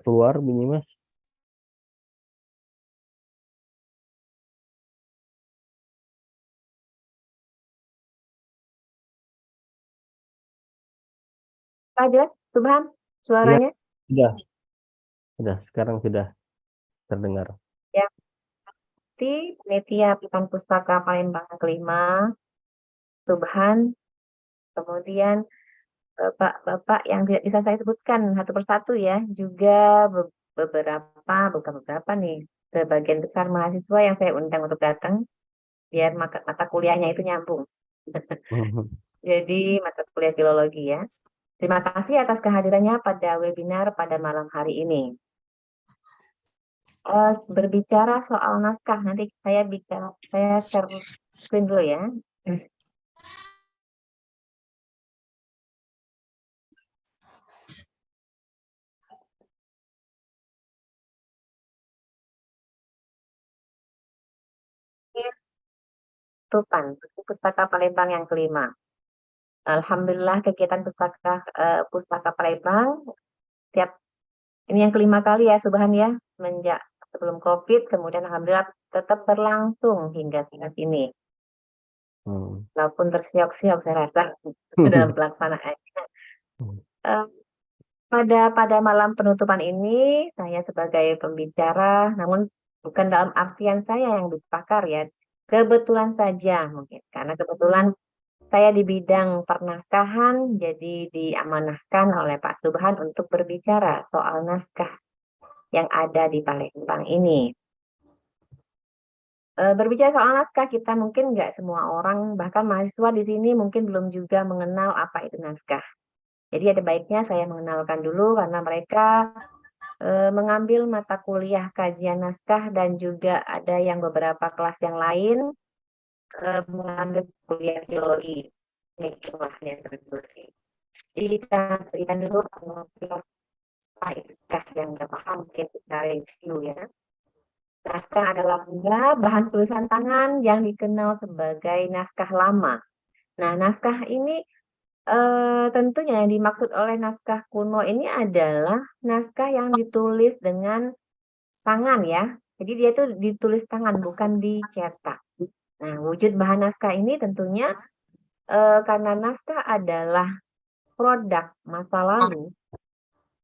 keluar bunyi Mas. Jelas, Subhan, Iya, suaranya? sudah, sekarang sudah terdengar. Ya, di Panitia Pekan Pustaka Palembang kelima, Subhan, kemudian Bapak-bapak yang tidak bisa saya sebutkan satu persatu ya, juga bukan beberapa nih, sebagian besar mahasiswa yang saya undang untuk datang, biar mata kuliahnya itu nyambung. Jadi mata kuliah filologi ya. Terima kasih atas kehadirannya pada webinar pada malam hari ini. Berbicara soal naskah, nanti saya share screen dulu ya. Tupan, Pustaka Palembang yang kelima. Alhamdulillah kegiatan Pustaka Palembang tiap ini yang kelima kali ya Subhan ya, semenjak sebelum COVID, kemudian alhamdulillah tetap berlangsung hingga saat ini. Walaupun tersiok-siok saya rasa dalam pelaksanaan. Uh, pada malam penutupan ini saya sebagai pembicara, namun bukan dalam artian saya yang berpakar ya. Kebetulan saja mungkin karena kebetulan saya di bidang pernaskahan, jadi diamanahkan oleh Pak Subhan untuk berbicara soal naskah yang ada di Palembang ini. Berbicara soal naskah, kita mungkin nggak semua orang, bahkan mahasiswa di sini mungkin belum juga mengenal apa itu naskah. Jadi ada baiknya saya mengenalkan dulu karena mereka mengambil mata kuliah kajian naskah dan juga ada yang beberapa kelas yang lain mengambil kuliah filologi. Ini kelasnya tersebut. Jadi kita berikan dulu apa itu naskah yang nggak paham mungkin kita review ya. Naskah adalah bahan tulisan tangan yang dikenal sebagai naskah lama. Nah, naskah ini tentunya yang dimaksud oleh naskah kuno ini adalah naskah yang ditulis dengan tangan ya. Jadi dia itu ditulis tangan, bukan dicetak. Nah, wujud bahan naskah ini tentunya karena naskah adalah produk masa lalu.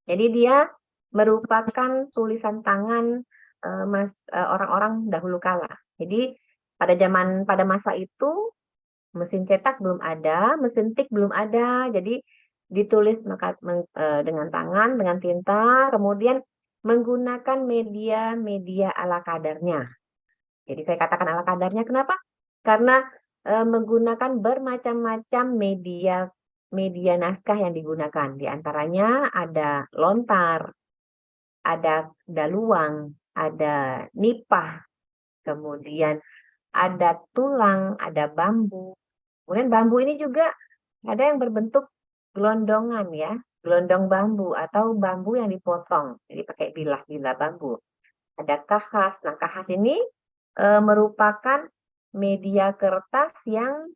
Jadi dia merupakan tulisan tangan orang-orang dahulu kala. Jadi pada masa itu mesin cetak belum ada, mesin tik belum ada. Jadi ditulis dengan tangan, dengan tinta, kemudian menggunakan media-media ala kadarnya. Jadi saya katakan ala kadarnya kenapa? Karena menggunakan bermacam-macam media naskah yang digunakan. Di antaranya ada lontar, ada daluang, ada nipah, kemudian ada tulang, ada bambu. Kemudian bambu ini juga ada yang berbentuk gelondongan ya, gelondong bambu atau bambu yang dipotong. Jadi pakai bilah-bilah bambu. Ada kahas. Nah, kahas ini merupakan media kertas yang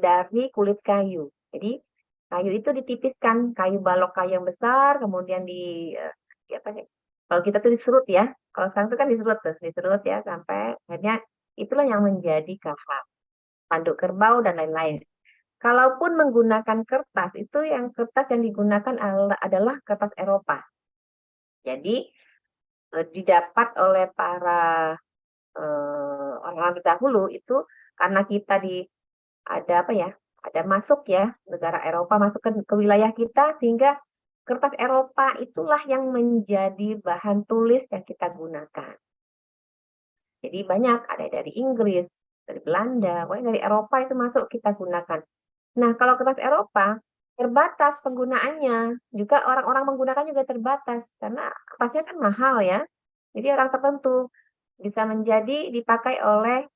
dari kulit kayu. Jadi kayu itu ditipiskan, kayu balok kayu yang besar, kemudian apa ya? Kalau kita tuh diserut ya, kalau sekarang itu kan diserut ya sampai akhirnya itulah yang menjadi kahas, tanduk kerbau dan lain-lain. Kalaupun menggunakan kertas, itu yang kertas yang digunakan adalah kertas Eropa. Jadi didapat oleh para orang-orang terdahulu itu karena kita ada apa ya, ada masuk ya negara Eropa masuk ke wilayah kita sehingga kertas Eropa itulah yang menjadi bahan tulis yang kita gunakan. Jadi banyak ada dari Inggris, dari Belanda, pokoknya dari Eropa itu masuk kita gunakan. Nah, kalau kertas Eropa terbatas penggunaannya, juga orang-orang menggunakan juga terbatas karena kertasnya kan mahal ya. Jadi orang tertentu bisa menjadi dipakai oleh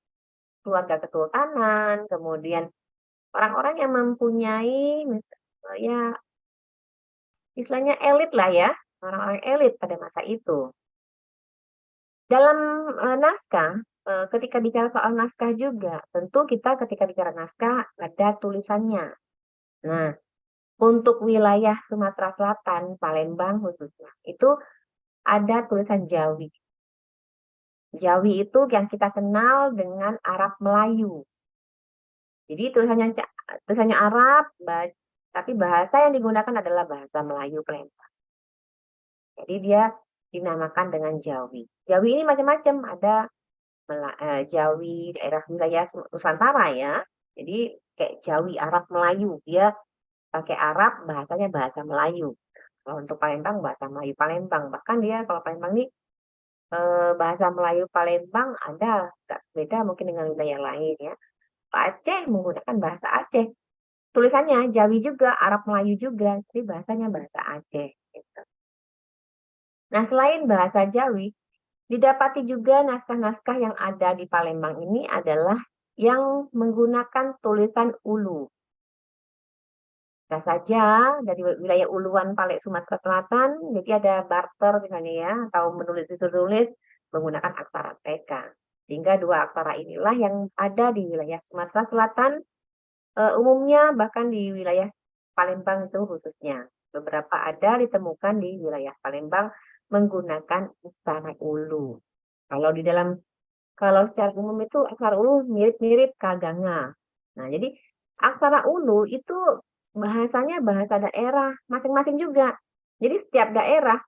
keluarga kesultanan, kemudian orang-orang yang mempunyai ya istilahnya elit lah ya, orang-orang elit pada masa itu. Dalam naskah, ketika bicara soal naskah juga, tentu kita ketika bicara naskah ada tulisannya. Nah, untuk wilayah Sumatera Selatan, Palembang khususnya, itu ada tulisan Jawi. Jawi itu yang kita kenal dengan Arab Melayu. Jadi tulisannya Arab, tapi bahasa yang digunakan adalah bahasa Melayu Palembang. Jadi dia dinamakan dengan Jawi. Jawi ini macam-macam, ada Jawi daerah wilayah Nusantara ya. Jadi kayak Jawi Arab Melayu, dia pakai Arab, bahasanya bahasa Melayu. Kalau untuk Palembang bahasa Melayu Palembang. Bahkan dia kalau Palembang ini bahasa Melayu Palembang ada, nggak beda mungkin dengan wilayah lain ya. Aceh menggunakan bahasa Aceh. Tulisannya Jawi juga, Arab Melayu juga, tapi bahasanya bahasa Aceh. Gitu. Nah, selain bahasa Jawi, didapati juga naskah-naskah yang ada di Palembang ini adalah yang menggunakan tulisan Ulu. Bisa saja dari wilayah Uluan Palek Sumatera Selatan, jadi ada barter misalnya ya, atau menulis menggunakan aksara TK. Sehingga dua aksara inilah yang ada di wilayah Sumatera Selatan, umumnya bahkan di wilayah Palembang itu khususnya. Beberapa ada ditemukan di wilayah Palembang menggunakan aksara Ulu. Kalau secara umum itu aksara Ulu mirip-mirip Kaganga. Nah, jadi aksara Ulu itu bahasanya bahasa daerah masing-masing juga. Jadi setiap daerah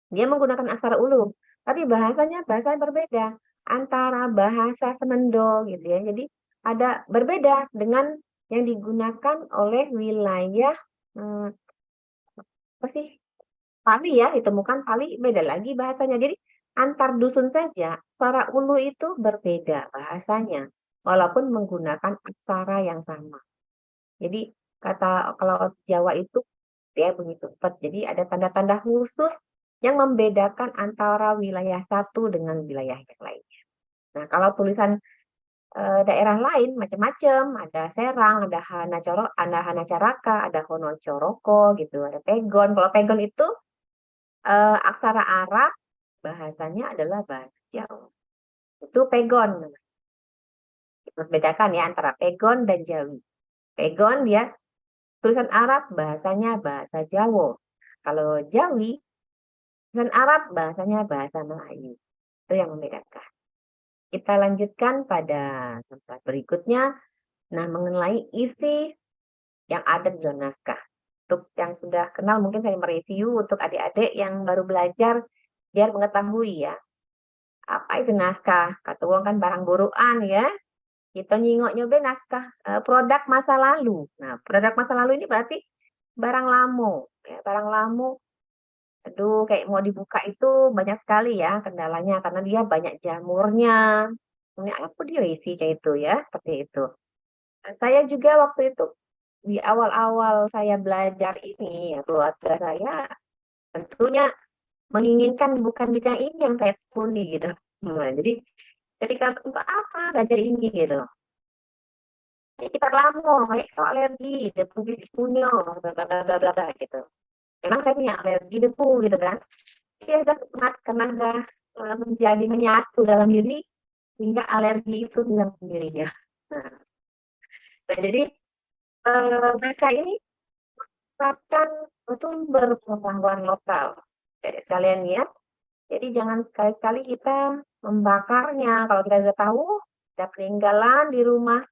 dia menggunakan aksara Ulu, tapi bahasanya bahasa berbeda antara bahasa Semendo gitu ya. Jadi ada berbeda dengan yang digunakan oleh wilayah apa sih? Pali ya, ditemukan Pali beda lagi bahasanya. Jadi antar dusun saja aksara Ulu itu berbeda bahasanya walaupun menggunakan aksara yang sama. Jadi kalau Jawa itu dia bunyi tumpet. Jadi ada tanda-tanda khusus yang membedakan antara wilayah satu dengan wilayah yang lainnya. Nah, kalau tulisan daerah lain macam-macam, ada Serang, ada Hana Caraka, ada Hono Coroko gitu, ada Pegon. Kalau Pegon itu aksara Arab, bahasanya adalah bahasa Jawa. Itu Pegon. Bedakan ya antara Pegon dan Jawi. Pegon dia tulisan Arab, bahasanya bahasa Jawa. Kalau Jawi, tulisan Arab, bahasanya bahasa Melayu. Itu yang membedakan. Kita lanjutkan pada tempat berikutnya. Nah, mengenai isi yang ada di dalam naskah. Untuk yang sudah kenal, mungkin saya mereview untuk adik-adik yang baru belajar, biar mengetahui ya. Apa itu naskah? Kata wong kan barang buruan ya. Kita nyingok nyoba naskah produk masa lalu. Nah, produk masa lalu ini berarti barang lamo. Ya, barang lamo, aduh kayak mau dibuka itu banyak sekali ya kendalanya karena dia banyak jamurnya. Ini apa dia isi kayak itu ya, seperti itu. Nah, saya juga waktu itu di awal-awal saya belajar ini, ya, keluarga saya tentunya menginginkan bukan bidang ini yang saya tekuni gitu. Nah, jadi ketika untuk apa belajar ini gitu. Ini kita lamo, kayak kalau alergi, debu punya, bla bla bla gitu. Memang saya punya alergi debu gitu kan. Dia sudah karena sudah menjadi menyatu dalam diri sehingga alergi itu hilang sendirinya. Nah, jadi bahasa ini merupakan sumber pengetahuan lokal. Jadi sekalian ya. Jadi jangan sekali-sekali kita membakarnya. Kalau kita sudah tahu, ada peninggalan di rumah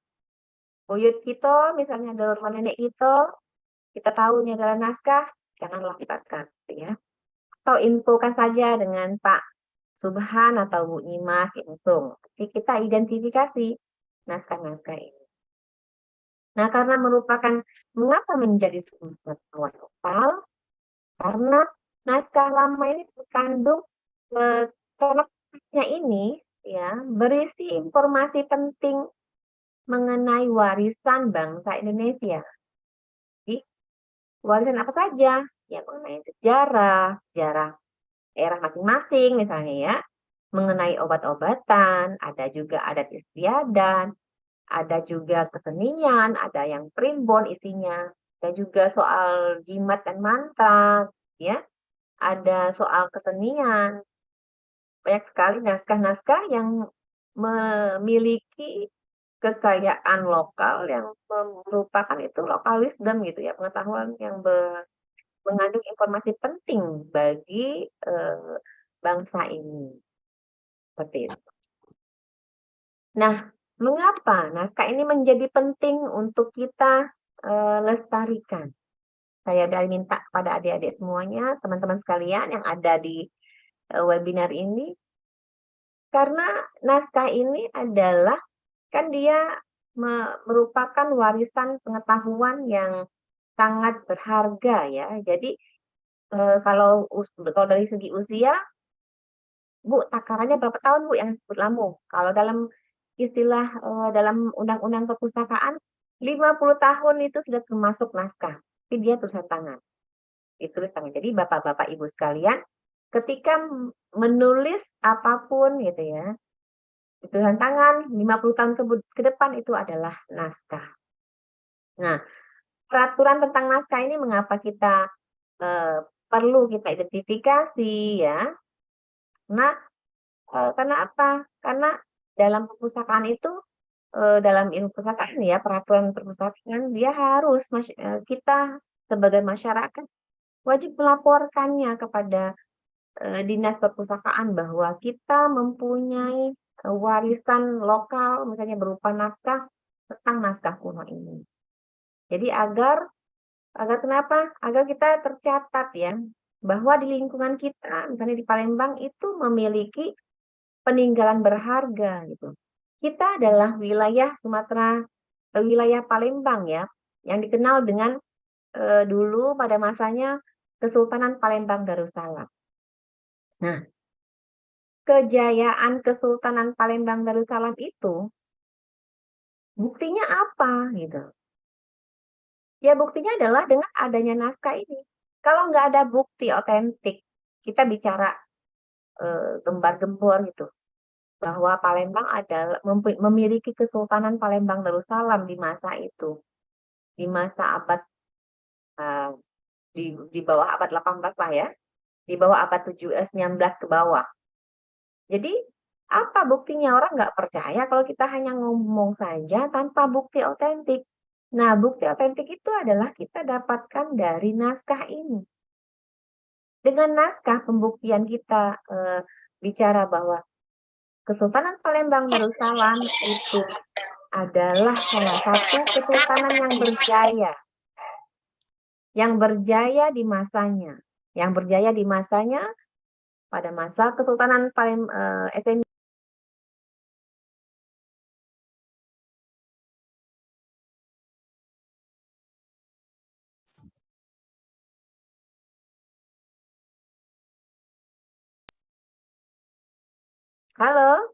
buyut kita, misalnya ada rumah nenek kita tahu ini adalah naskah, janganlah dibakar, ya. Atau infokan saja dengan Pak Subhan atau Bu Nyimas langsung. Jadi kita identifikasi naskah-naskah ini. Nah, karena mengapa menjadi sumber pengetahuan lokal? Karena naskah lama ini terkandung terletaknya ini ya berisi informasi penting mengenai warisan bangsa Indonesia. Jadi, warisan apa saja? Ya, mengenai sejarah daerah masing-masing misalnya ya, mengenai obat-obatan, ada juga adat istiadat, ada juga kesenian, ada yang primbon isinya, ada juga soal jimat dan mantra, ya, ada soal kesenian. Banyak sekali naskah-naskah yang memiliki kekayaan lokal yang merupakan itu lokal wisdom gitu ya, pengetahuan yang mengandung informasi penting bagi bangsa ini. Seperti itu. Nah, mengapa naskah ini menjadi penting untuk kita lestarikan? Saya udah minta pada adik-adik semuanya, teman-teman sekalian yang ada di webinar ini, karena naskah ini adalah kan dia merupakan warisan pengetahuan yang sangat berharga ya. Jadi kalau dari segi usia, Bu, takarannya berapa tahun Bu yang disebut Lamu? Kalau dalam istilah dalam undang-undang perpustakaan 50 tahun itu sudah termasuk naskah. Tapi dia tulisan tangan. Ditulis tangan. Jadi Bapak-bapak Ibu sekalian, ketika menulis apapun gitu ya, tulisan tangan 50 tahun ke depan itu adalah naskah. Nah, peraturan tentang naskah ini mengapa kita perlu kita identifikasi ya. Nah, karena apa? Karena dalam perpustakaan itu, dalam ilmu perpustakaan ya, peraturan perpustakaan dia harus kita sebagai masyarakat wajib melaporkannya kepada dinas perpustakaan bahwa kita mempunyai warisan lokal, misalnya berupa naskah tentang naskah kuno ini. Jadi agar kenapa? Agar kita tercatat ya, bahwa di lingkungan kita, misalnya di Palembang itu memiliki peninggalan berharga gitu. Kita adalah wilayah Sumatera, wilayah Palembang ya, yang dikenal dengan dulu pada masanya Kesultanan Palembang Darussalam. Nah, kejayaan Kesultanan Palembang Darussalam itu buktinya apa gitu? Ya buktinya adalah dengan adanya naskah ini. Kalau nggak ada bukti otentik, kita bicara gembar-gembor gitu, bahwa Palembang adalah memiliki Kesultanan Palembang Darussalam di masa itu, di masa abad di bawah abad 18 lah ya, di bawah abad 19 ke bawah. Jadi apa buktinya? Orang nggak percaya kalau kita hanya ngomong saja tanpa bukti otentik. Nah, bukti otentik itu adalah kita dapatkan dari naskah ini. Dengan naskah pembuktian kita bicara bahwa Kesultanan Palembang Darussalam itu adalah salah satu kesultanan yang berjaya di masanya, pada masa Kesultanan Palembang Halo?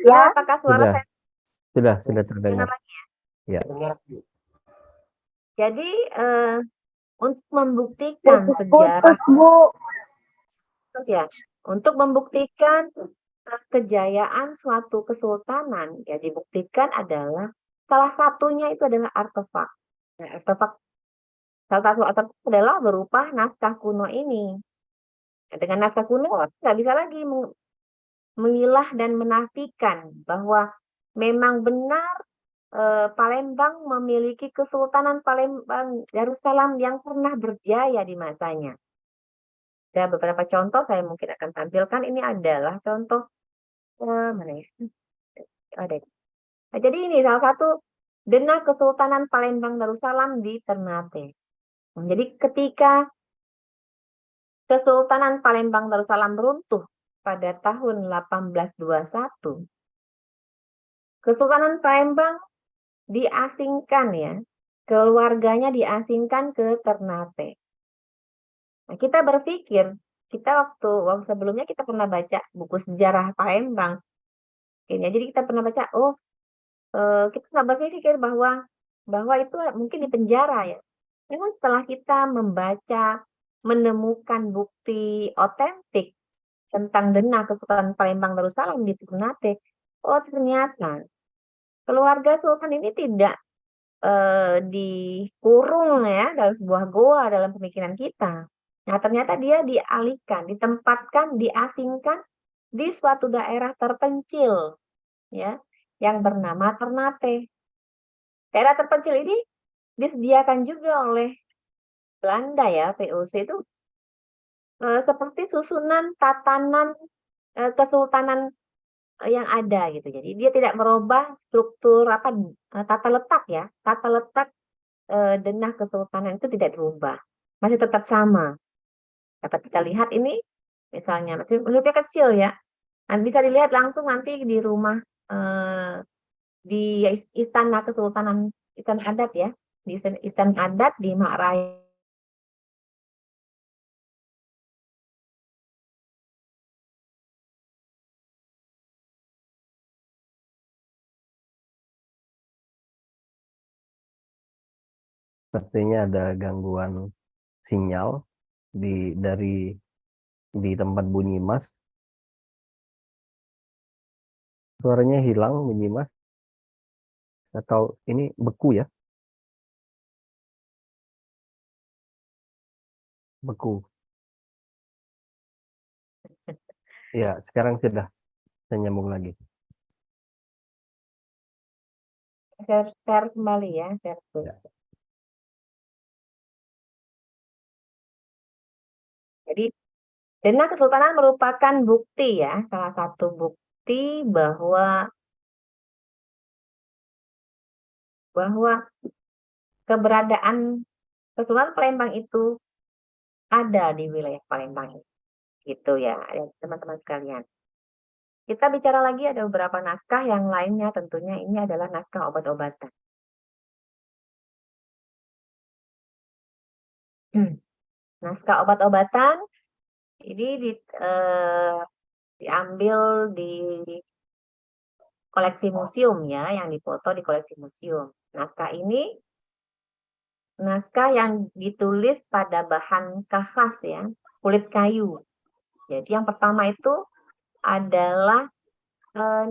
Ya, apakah suara Sudah, saya terdengar. dengar lagi Ya. Jadi untuk membuktikan sejarah, untuk membuktikan kejayaan suatu kesultanan, ya dibuktikan adalah salah satunya itu adalah artefak. Nah, salah satu artefak adalah berupa naskah kuno ini. Nah, dengan naskah kuno nggak bisa lagi memilah dan menafikan bahwa memang benar Palembang memiliki Kesultanan Palembang Darussalam yang pernah berjaya di masanya. Ada beberapa contoh saya mungkin akan tampilkan. Ini adalah contoh mana ya? Ada. Nah, jadi ini salah satu denah Kesultanan Palembang Darussalam di Ternate. Jadi ketika Kesultanan Palembang Darussalam runtuh pada tahun 1821, Kesultanan Palembang diasingkan ya, keluarganya diasingkan ke Ternate. Nah, kita berpikir, kita waktu sebelumnya kita pernah baca buku sejarah Palembang. Jadi kita pernah baca, kita nggak berpikir bahwa itu mungkin di penjara ya. Memang setelah kita membaca, menemukan bukti otentik tentang denah Kesultanan Palembang Darussalam di Ternate, oh ternyata keluarga Sultan ini tidak dikurung ya dalam sebuah goa dalam pemikiran kita. Nah, ternyata dia dialihkan, ditempatkan, diasingkan di suatu daerah terpencil ya yang bernama Ternate. Daerah terpencil ini disediakan juga oleh Belanda ya, VOC itu seperti susunan tatanan kesultanan yang ada gitu. Jadi dia tidak merubah struktur tata letak ya, tata letak denah kesultanan itu tidak berubah, masih tetap sama. Dapat kita lihat ini, misalnya bentuknya kecil ya, bisa dilihat langsung nanti di rumah di Istana Kesultanan, Istana Adat ya, di Istana Adat di Mak Raya. Sepertinya ada gangguan sinyal di tempat Bunyi Mas. Suaranya hilang Bunyi Mas. Atau ini beku ya? Beku. Ya, sekarang sudah saya nyambung lagi. Share kembali ya, share. Ya. Jadi denah kesultanan merupakan bukti ya, salah satu bukti bahwa keberadaan Kesultanan Palembang itu ada di wilayah Palembang gitu ya, teman-teman sekalian. Kita bicara lagi ada beberapa naskah yang lainnya, tentunya ini adalah naskah obat-obatan. Naskah obat-obatan ini diambil di koleksi museum ya, yang difoto di koleksi museum. Naskah ini naskah yang ditulis pada bahan khas ya, kulit kayu. Jadi yang pertama itu adalah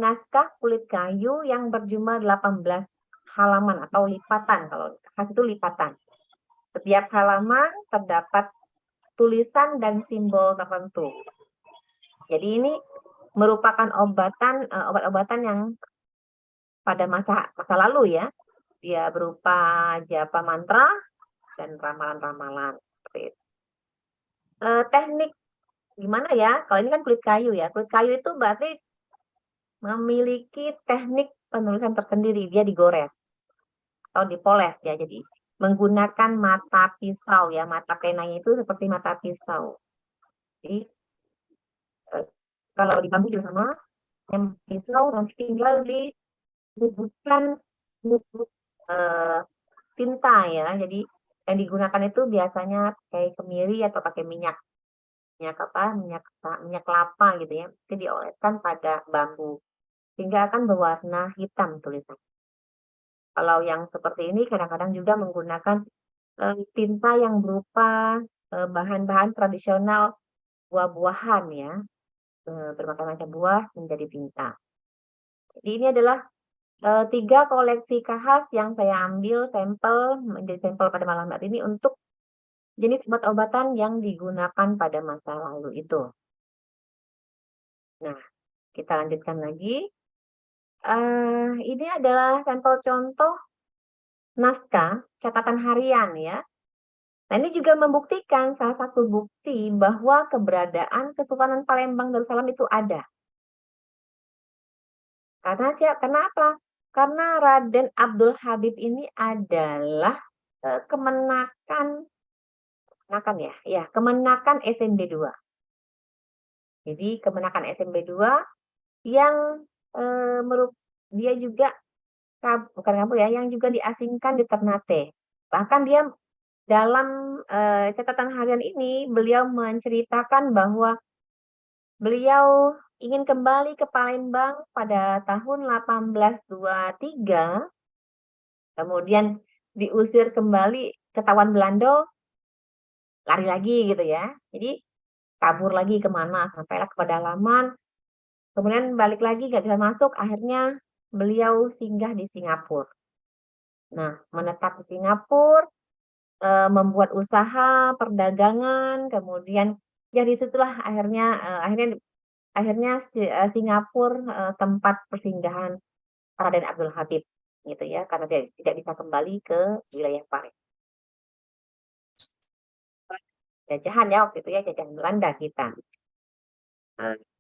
naskah kulit kayu yang berjumlah 18 halaman atau lipatan. Kalau khas itu lipatan. Setiap halaman terdapat tulisan dan simbol tertentu. Jadi ini merupakan obat-obatan yang pada masa lalu ya. Dia berupa japa mantra dan ramalan-ramalan. Teknik gimana ya? Kalau ini kan kulit kayu ya. Kulit kayu itu berarti memiliki teknik penulisan tersendiri. Dia digores atau dipoles ya. Jadi menggunakan mata pisau ya. Mata penanya itu seperti mata pisau. Jadi kalau di bambu juga sama, yang pisau nanti tinggal dibubukkan bubuk tinta ya. Jadi yang digunakan itu biasanya pakai kemiri atau pakai minyak kelapa gitu ya. Itu dioleskan pada bambu sehingga akan berwarna hitam tulisan. Kalau yang seperti ini kadang-kadang juga menggunakan tinta yang berupa bahan-bahan tradisional buah-buahan ya, bermacam-macam buah menjadi tinta. Jadi ini adalah 3 koleksi khas yang saya ambil menjadi sampel pada malam hari ini untuk jenis obat-obatan yang digunakan pada masa lalu itu. Nah, kita lanjutkan lagi. Ini adalah sampel contoh naskah catatan harian ya. Nah, ini juga membuktikan salah satu bukti bahwa keberadaan Kesultanan Palembang Darussalam itu ada. Kenapa? Karena Raden Abdul Habib ini adalah kemenakan SMB 2. Jadi kemenakan SMB 2 yang dia juga bukan kabur ya, yang juga diasingkan di Ternate. Bahkan dia dalam catatan harian ini beliau menceritakan bahwa beliau ingin kembali ke Palembang pada tahun 1823, kemudian diusir kembali, ketahuan Belanda, lari lagi gitu ya. Jadi kabur lagi kemana, sampailah ke pedalaman, kemudian balik lagi nggak bisa masuk, akhirnya beliau singgah di Singapura. Nah, menetap di Singapura, membuat usaha perdagangan, kemudian ya disitulah akhirnya Singapura tempat persinggahan Raden Abdul Habib. gitu ya, karena dia tidak bisa kembali ke wilayah Palestina. Jajahan ya waktu itu ya, jajahan Belanda kita.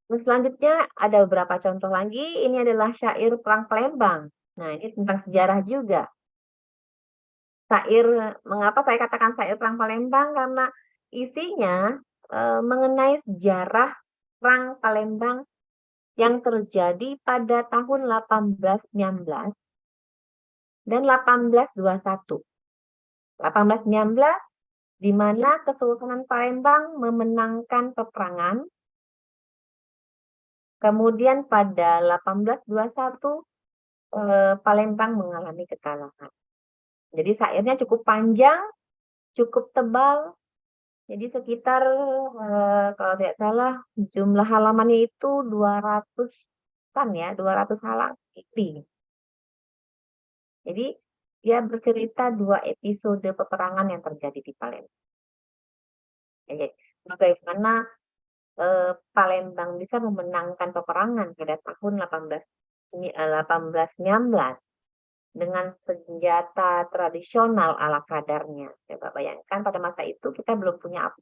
Terus selanjutnya ada beberapa contoh lagi, ini adalah syair Perang Palembang. Nah, ini tentang sejarah juga. Mengapa saya katakan syair Perang Palembang? Karena isinya mengenai sejarah Perang Palembang yang terjadi pada tahun 1819 dan 1821. 1819 di mana Kesultanan Palembang memenangkan peperangan. Kemudian pada 1821 Palembang mengalami kekalahan. Jadi syairnya cukup panjang, cukup tebal. Jadi sekitar kalau tidak salah jumlah halamannya itu 200-an ya, 200 halaman. Jadi dia bercerita 2 episode peperangan yang terjadi di Palembang. Jadi bagaimana Palembang bisa memenangkan peperangan pada tahun 1819 dengan senjata tradisional ala kadarnya. Coba bayangkan pada masa itu kita belum punya apa.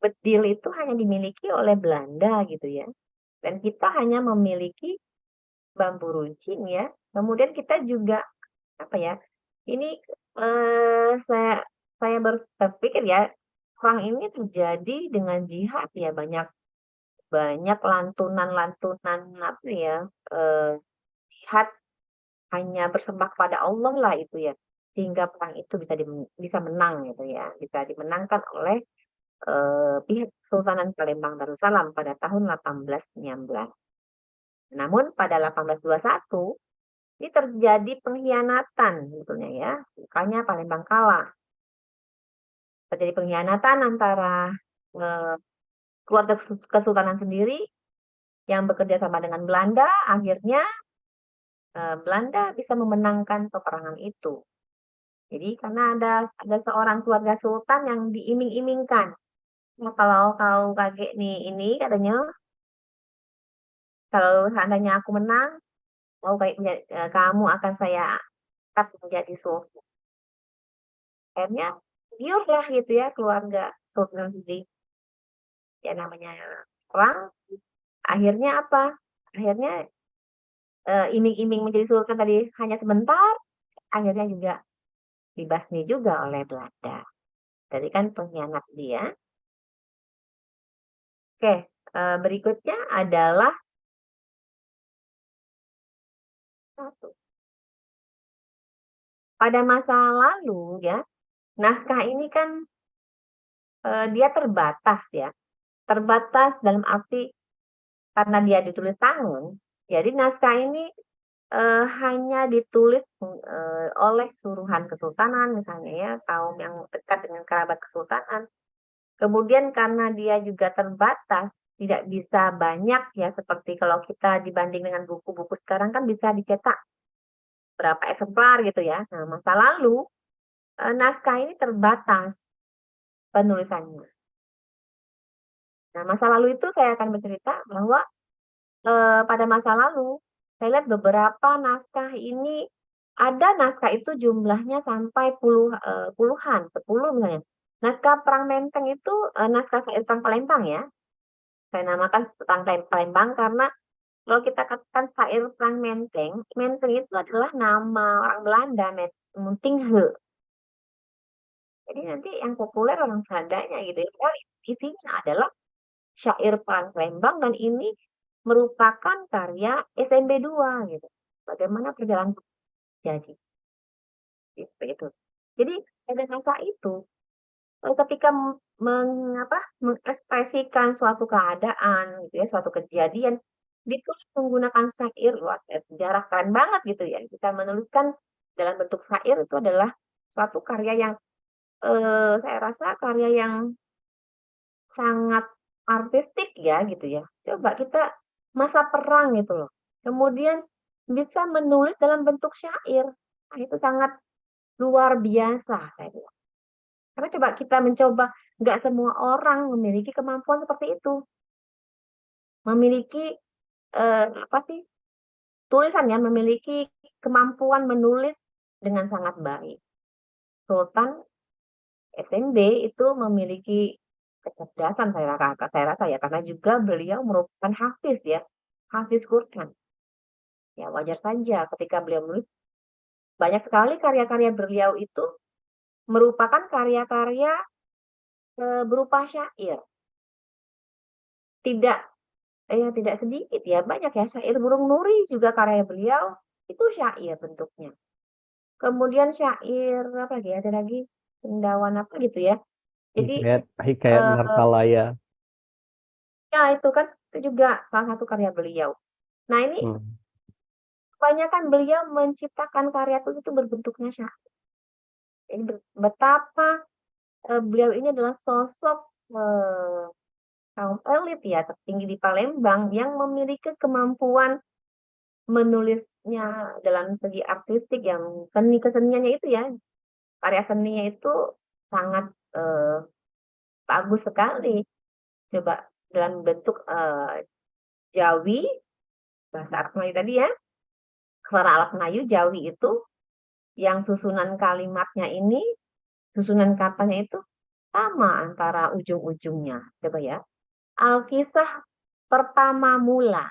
Bedil itu hanya dimiliki oleh Belanda gitu ya. Dan kita hanya memiliki bambu runcing ya. Kemudian kita juga apa ya? Ini saya berpikir ya, perang ini terjadi dengan jihad ya, banyak lantunan-lantunan apa ya, jihad hanya bersembah kepada Allah lah itu ya, sehingga perang itu bisa menang gitu ya, bisa dimenangkan oleh pihak Kesultanan Palembang Darussalam pada tahun 1819. Namun pada 1821 ini terjadi pengkhianatan sebetulnya ya, makanya Palembang kalah. Terjadi pengkhianatan antara keluarga kesultanan sendiri yang bekerja sama dengan Belanda, akhirnya Belanda bisa memenangkan peperangan itu. Jadi karena ada seorang keluarga sultan yang diiming-imingkan. Nah, kalau kau kakek nih ini katanya, kalau seandainya aku menang, kamu akan saya angkat menjadi sultan. Akhirnya biarlah gitu ya keluarga sultan sendiri. Ya namanya perang. Akhirnya apa? Akhirnya iming-iming menjadi sultan tadi hanya sebentar, akhirnya juga dibasmi juga oleh Belanda. Jadi kan pengkhianat dia. Oke, berikutnya adalah pada masa lalu ya, naskah ini kan dia terbatas ya. Terbatas dalam arti karena dia ditulis tangan, jadi naskah ini hanya ditulis oleh suruhan kesultanan misalnya ya, kaum yang dekat dengan kerabat kesultanan. Kemudian karena dia juga terbatas, tidak bisa banyak ya, seperti kalau kita dibanding dengan buku-buku sekarang kan bisa dicetak berapa eksemplar gitu ya. Nah, masa lalu naskah ini terbatas penulisannya. Nah, masa lalu itu saya akan bercerita bahwa pada masa lalu saya lihat beberapa naskah ini, ada naskah itu jumlahnya sampai puluhan, 10 misalnya. Naskah Perang Menteng itu naskah syair Perang Palembang ya. Saya namakan Perang Palembang karena kalau kita katakan syair Perang Menteng, Menteng itu adalah nama orang Belanda, Muntinghe. Jadi nanti yang populer orang Belandanya gitu ya. Padahal isinya adalah syair Perang Palembang dan ini merupakan karya SMB 2 gitu. Bagaimana perjalanan jadi seperti itu. Jadi pada masa itu ketika mengekspresikan suatu keadaan gitu ya, suatu kejadian ditulis menggunakan syair, wah sejarah keren banget gitu ya. Kita menuliskan dalam bentuk syair itu adalah suatu karya yang saya rasa karya yang sangat artistik ya gitu ya. Coba kita masa perang gitu loh. Kemudian bisa menulis dalam bentuk syair. Nah, itu sangat luar biasa saya bilang. Karena coba kita mencoba, nggak semua orang memiliki kemampuan seperti itu. Memiliki apa sih? Tulisan ya, memiliki kemampuan menulis dengan sangat baik. Sultan SNB itu memiliki kecerdasan saya rasa ya, karena juga beliau merupakan hafiz ya, hafiz Quran. Ya wajar saja ketika beliau menulis, banyak sekali karya-karya beliau itu merupakan karya-karya berupa syair. Tidak sedikit ya, banyak ya, syair burung nuri juga karya beliau itu syair bentuknya. Kemudian syair apa lagi, ada lagi cendawan apa gitu ya. Jadi Hikayat Narkalaya. ya itu kan itu juga salah satu karya beliau. Nah ini kebanyakan beliau menciptakan karya itu berbentuknya syair. Jadi betapa beliau ini adalah sosok kaum elit ya, tertinggi di Palembang yang memiliki kemampuan menulisnya dalam segi artistik yang keseniannya itu ya, karya seninya itu sangat bagus sekali. Coba dalam bentuk Jawi, bahasa Arab Melayu tadi ya, suara Arab Melayu Jawi itu yang susunan kalimatnya ini, susunan katanya itu sama antara ujung-ujungnya. Coba ya. Alkisah pertama mula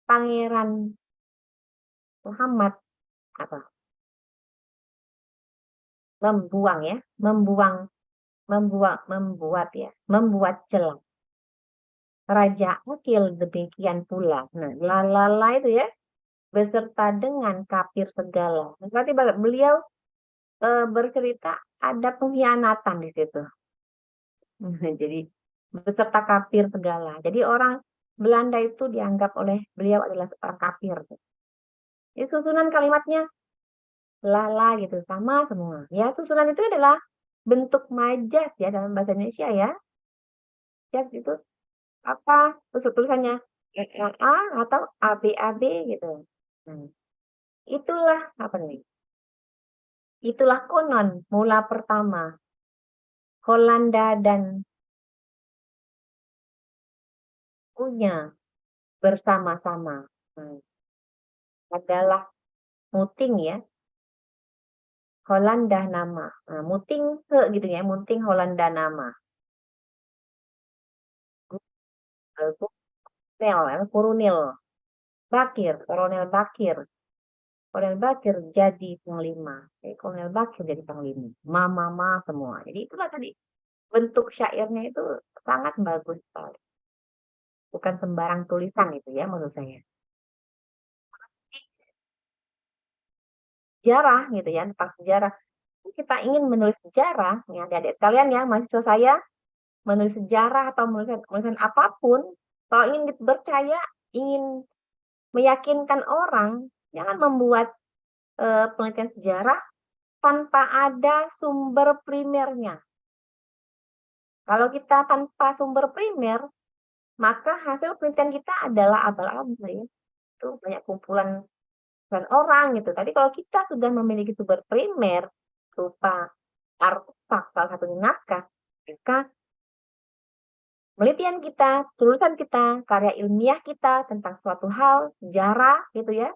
Pangeran Muhammad apa? Membuat celah. Raja Akil demikian pula. Nah, lalala itu ya, beserta dengan kafir segala. Berarti beliau bercerita ada pengkhianatan di situ. Jadi beserta kafir segala. Jadi orang Belanda itu dianggap oleh beliau adalah seorang kafir. Jadi susunan kalimatnya lala gitu, sama semua. Ya, susunan itu adalah bentuk majas ya dalam bahasa Indonesia ya. Majas itu apa? Tulisannya A atau ABAB gitu. Nah, itulah apa nih? Itulah konon mula pertama Holanda dan punya bersama-sama. Adalah muting ya. Holanda nama. Nah, muting gitu ya, muting Holanda nama. Kurunil Bakir, Kolonel Bakir. Kolonel Bakir jadi panglima. Kolonel Bakir jadi panglima. Mama semua. Jadi itulah tadi bentuk syairnya itu sangat bagus sekali. Bukan sembarang tulisan itu ya menurut saya. Sejarah gitu ya, tentang sejarah. Kita ingin menulis sejarah, ya adik-adik sekalian ya, mahasiswa saya, menulis sejarah atau menulis apapun, kalau ingin percaya, ingin meyakinkan orang, jangan membuat penelitian sejarah tanpa ada sumber primernya. Kalau kita tanpa sumber primer, maka hasil penelitian kita adalah abal-abal ya. Itu banyak kumpulan orang gitu. Tadi kalau kita sudah memiliki sumber primer berupa artefak, salah satunya naskah, maka penelitian kita, tulisan kita, karya ilmiah kita tentang suatu hal, sejarah gitu ya,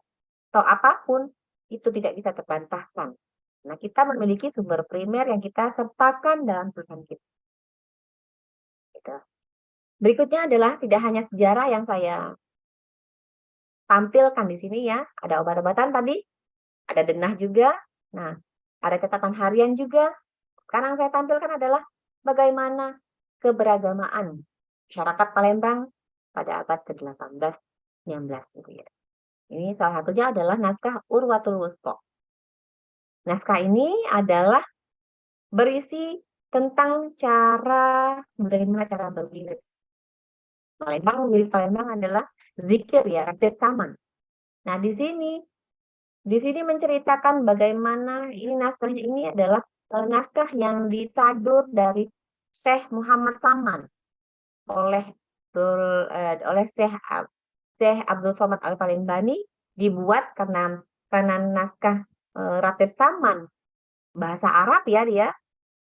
atau apapun, itu tidak bisa terbantahkan. Nah, kita memiliki sumber primer yang kita sertakan dalam tulisan kita. Gitu. Berikutnya adalah tidak hanya sejarah yang saya tampilkan di sini ya, ada obat-obatan tadi, ada denah juga, nah, ada catatan harian juga. Sekarang saya tampilkan adalah bagaimana keberagamaan masyarakat Palembang pada abad ke-18, 19 gitu ya. Ini salah satunya adalah naskah Urwatul Wusqa. Naskah ini adalah berisi tentang bagaimana cara berwirid. Wirid Palembang adalah zikir ya, ratib taman. Nah, di sini menceritakan bagaimana ini naskah ini adalah naskah yang disadur dari Syekh Muhammad Saman oleh Syekh Abdul Somad Al-Palembani, dibuat karena naskah ratib taman bahasa Arab ya, dia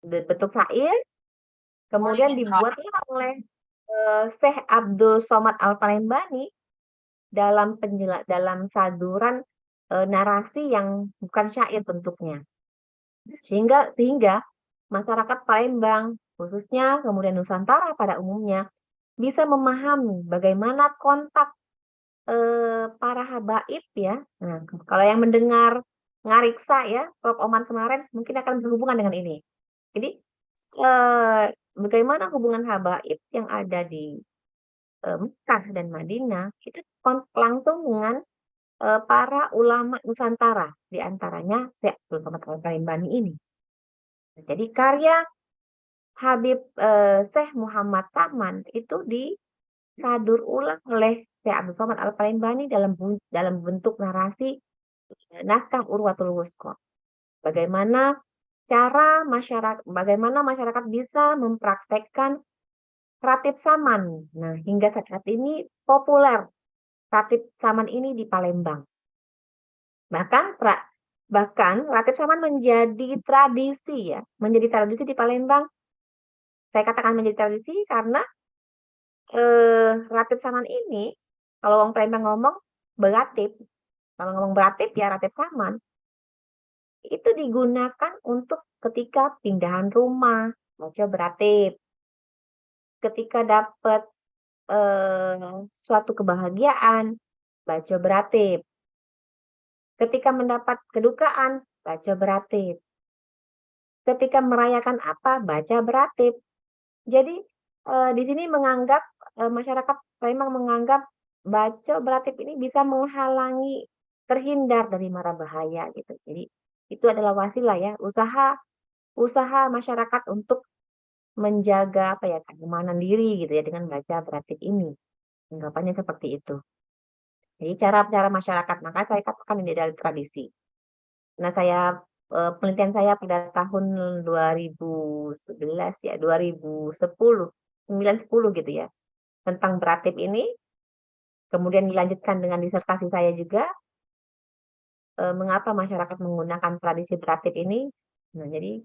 bentuk syair, kemudian dibuatlah oleh Syekh Abdul Somad Al-Palembani dalam saduran narasi yang bukan syair bentuknya. Sehingga masyarakat Palembang, khususnya kemudian Nusantara pada umumnya, bisa memahami bagaimana kontak para habaib ya. Nah, kalau yang mendengar ngariksa ya, Prof. Oman kemarin mungkin akan berhubungan dengan ini. Jadi bagaimana hubungan habaib yang ada di Mekah dan Madinah itu langsung dengan para ulama Nusantara, di antaranya Syekh Abdul Somad Al-Palimbani ini. Jadi karya Habib Syekh Muhammad Saman itu disadur ulang oleh Syekh Abdul Somad Al-Palimbani dalam bentuk narasi naskah Urwatul Wuthqa. Bagaimana masyarakat bisa mempraktekkan Ratib Saman. Nah, hingga saat ini populer Ratib Saman ini di Palembang. Bahkan Ratib Saman menjadi tradisi ya, menjadi tradisi di Palembang. Saya katakan menjadi tradisi karena Ratib Saman ini, kalau orang Palembang ngomong beratib, kalau ngomong beratib ya Ratib Saman, itu digunakan untuk ketika pindahan rumah, baca beratib. Ketika dapat suatu kebahagiaan, baca beratib. Ketika mendapat kedukaan, baca beratib. Ketika merayakan apa, baca beratib. Jadi di sini menganggap masyarakat memang menganggap baca beratib ini bisa menghalangi terhindar dari mara bahaya gitu. Jadi itu adalah wasilah ya, usaha masyarakat untuk menjaga keamanan diri gitu ya dengan baca beratib ini. Anggapannya seperti itu. Jadi cara-cara masyarakat, maka saya katakan ini adalah tradisi. Nah, penelitian saya pada tahun 2011 ya, 2010, 9-10 gitu ya, tentang beratib ini, kemudian dilanjutkan dengan disertasi saya juga, mengapa masyarakat menggunakan tradisi beratib ini. Nah, jadi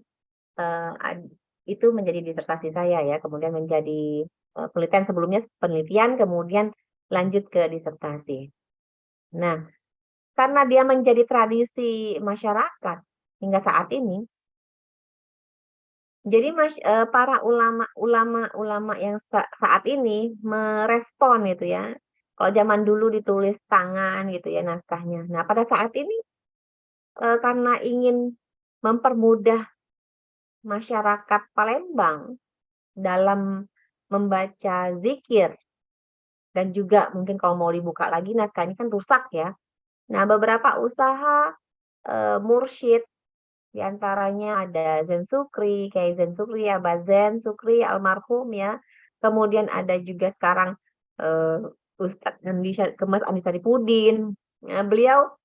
itu menjadi disertasi saya ya, kemudian menjadi penelitian sebelumnya, kemudian lanjut ke disertasi. Nah, karena dia menjadi tradisi masyarakat hingga saat ini, jadi para ulama yang saat ini merespon gitu ya. Kalau zaman dulu ditulis tangan gitu ya naskahnya. Nah, pada saat ini karena ingin mempermudah masyarakat Palembang dalam membaca zikir dan juga mungkin kalau mau dibuka lagi naskah ini kan rusak ya. Nah, beberapa usaha mursyid di antaranya ada Zen Sukri, Kiai Zen Sukri, Abah Zen Sukri almarhum ya. Kemudian ada juga sekarang Ustadz Kemas Andi Saripudin. Nah, beliau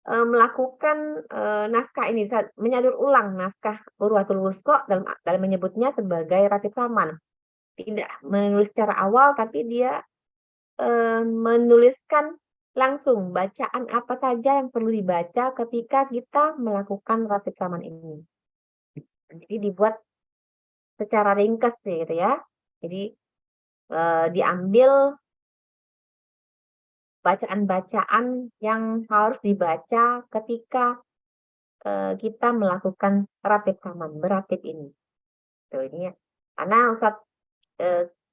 melakukan naskah ini, menyadur ulang naskah Urwatul Wuthqa dalam menyebutnya sebagai Ratib Saman. Tidak menulis secara awal, tapi dia menuliskan langsung bacaan apa saja yang perlu dibaca ketika kita melakukan Ratib Saman ini. Jadi dibuat secara ringkas gitu ya. Jadi diambil bacaan-bacaan yang harus dibaca ketika kita melakukan Ratib Saman, beratib ini. Tuh, ini ya. Karena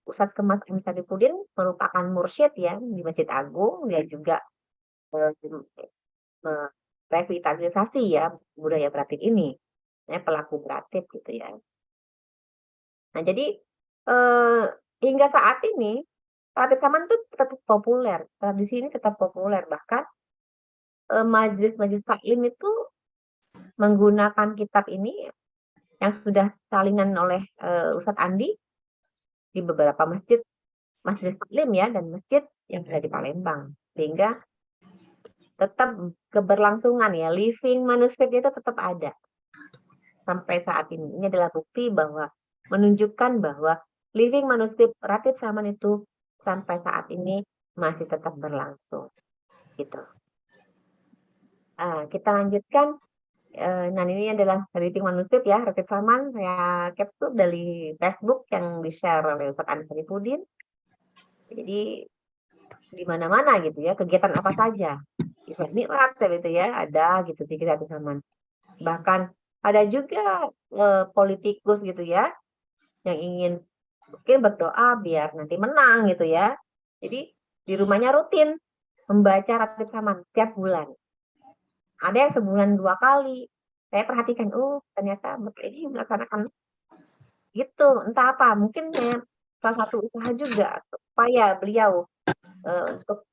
Ustadz Kemas Andi Saripudin merupakan mursyid ya di Masjid Agung, dia juga revitalisasi ya budaya beratib ini, ya, pelaku beratib gitu ya. Nah, jadi hingga saat ini Ratib Saman itu tetap populer, tradisi ini tetap populer, bahkan majelis-majelis taklim itu menggunakan kitab ini yang sudah salinan oleh Ustadz Andi di beberapa masjid taklim ya, dan masjid yang ada di Palembang, sehingga tetap keberlangsungan ya, living manuskrip itu tetap ada sampai saat ini. Ini adalah bukti bahwa menunjukkan bahwa living manuskrip Ratib Saman itu sampai saat ini masih tetap berlangsung gitu. Kita lanjutkan. Nah, ini adalah living manuskrip ya Ratib Saman, saya capture dari Facebook yang di-share oleh Ustadz Andi Saripudin. Jadi di mana-mana gitu ya, kegiatan apa saja Islam Mi'raj gitu ya, ada gitu di kisah zaman. Bahkan ada juga politikus gitu ya yang ingin mungkin berdoa biar nanti menang gitu ya. Jadi di rumahnya rutin membaca ratib saman tiap bulan. Ada yang sebulan 2 kali. Saya perhatikan, oh ternyata ini melaksanakan gitu, entah apa, mungkin salah satu usaha juga supaya beliau untuk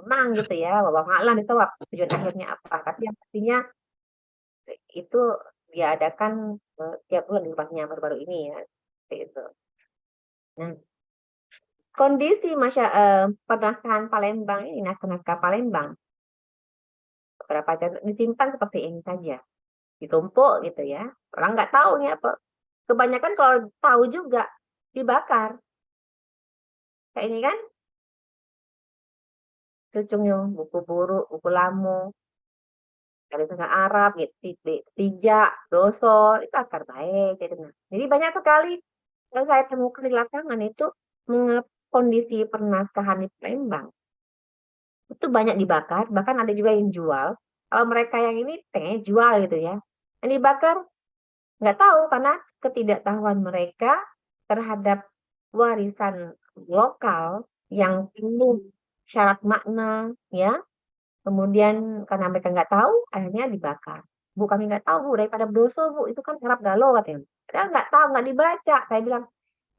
menang gitu ya, wallahu a'lam bishawab tujuan akhirnya apa. Tapi yang pastinya itu diadakan tiap bulan di rumahnya baru-baru ini ya, seperti itu. Nah, kondisi penaskahan Palembang ini, naskah-naskah Palembang, beberapa contoh disimpan seperti ini saja, ditumpuk gitu ya. Orang nggak tahu nih apa. Kebanyakan kalau tahu juga dibakar. Kayak ini kan, cucungnya buku buruk, buku lamo, dari bahasa Arab, gitu, tijak, dosol, itu akar baik. Jadi banyak sekali yang saya temukan di lapangan itu kondisi pernaskahan di Palembang itu banyak dibakar, bahkan ada juga yang jual. Kalau mereka yang ini pengen jual gitu ya, yang dibakar nggak tahu karena ketidaktahuan mereka terhadap warisan lokal yang penuh syarat makna ya. Kemudian karena mereka nggak tahu, akhirnya dibakar. Bu, kami nggak tahu Bu, daripada berdosa Bu, itu kan Arab galau katanya. Padahal nggak tahu, nggak dibaca. Saya bilang,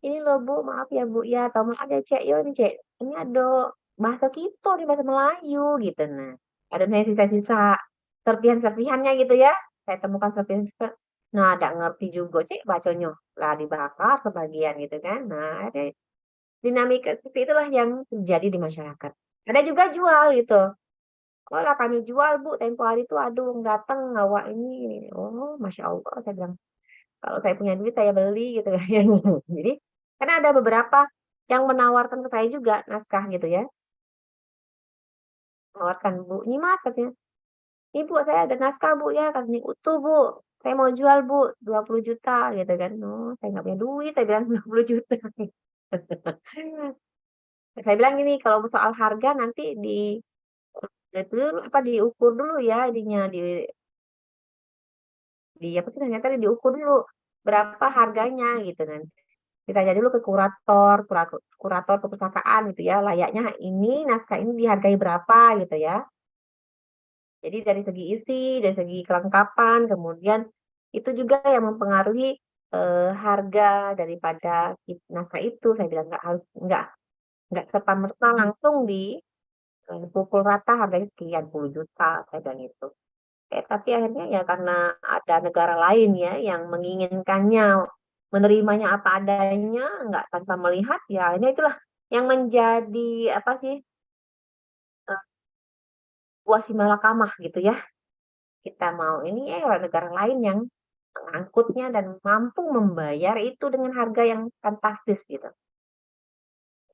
ini loh Bu, maaf ya Bu ya, atau maaf ya Cek, yo ini Cek, ini ada bahasa kita nih, bahasa Melayu gitu. Nah, ada sisa-sisa serpihan-serpihannya gitu ya. Saya temukan serpihan-serpihan. Nah, ada ngerti juga Cek bacanya. Lah dibakar sebagian gitu kan. Nah, ada dinamika seperti itulah yang terjadi di masyarakat. Ada juga jual gitu. Oh lah kami jual Bu, tempo hari itu aduh datang bawa ini. Oh, Masya Allah, saya bilang. Kalau saya punya duit saya beli gitu kan. Jadi karena ada beberapa yang menawarkan ke saya juga naskah gitu ya. Menawarkan, Bu, ini Mas katanya. Ini Bu, saya ada naskah Bu ya, katanya utuh Bu. Saya mau jual Bu, 20 juta gitu kan. Oh, saya nggak punya duit, saya bilang 20 juta. Saya bilang gini, kalau soal harga nanti itu apa diukur dulu ya ininya di apa sih ternyata diukur dulu berapa harganya gitu kan. Ditanya dulu ke kurator perpustakaan gitu ya, layaknya ini naskah ini dihargai berapa gitu ya. Jadi dari segi isi, dari segi kelengkapan, kemudian itu juga yang mempengaruhi harga daripada naskah itu. Saya bilang nggak harus nggak serta merta langsung dipukul rata harganya sekian puluh juta, saya bilang itu. Tapi akhirnya ya karena ada negara lain ya yang menginginkannya, menerimanya apa adanya, nggak tanpa melihat, ya akhirnya itulah yang menjadi apa sih, buah simalakama gitu ya. Kita mau ini ya negara lain yang mengangkutnya dan mampu membayar itu dengan harga yang fantastis gitu.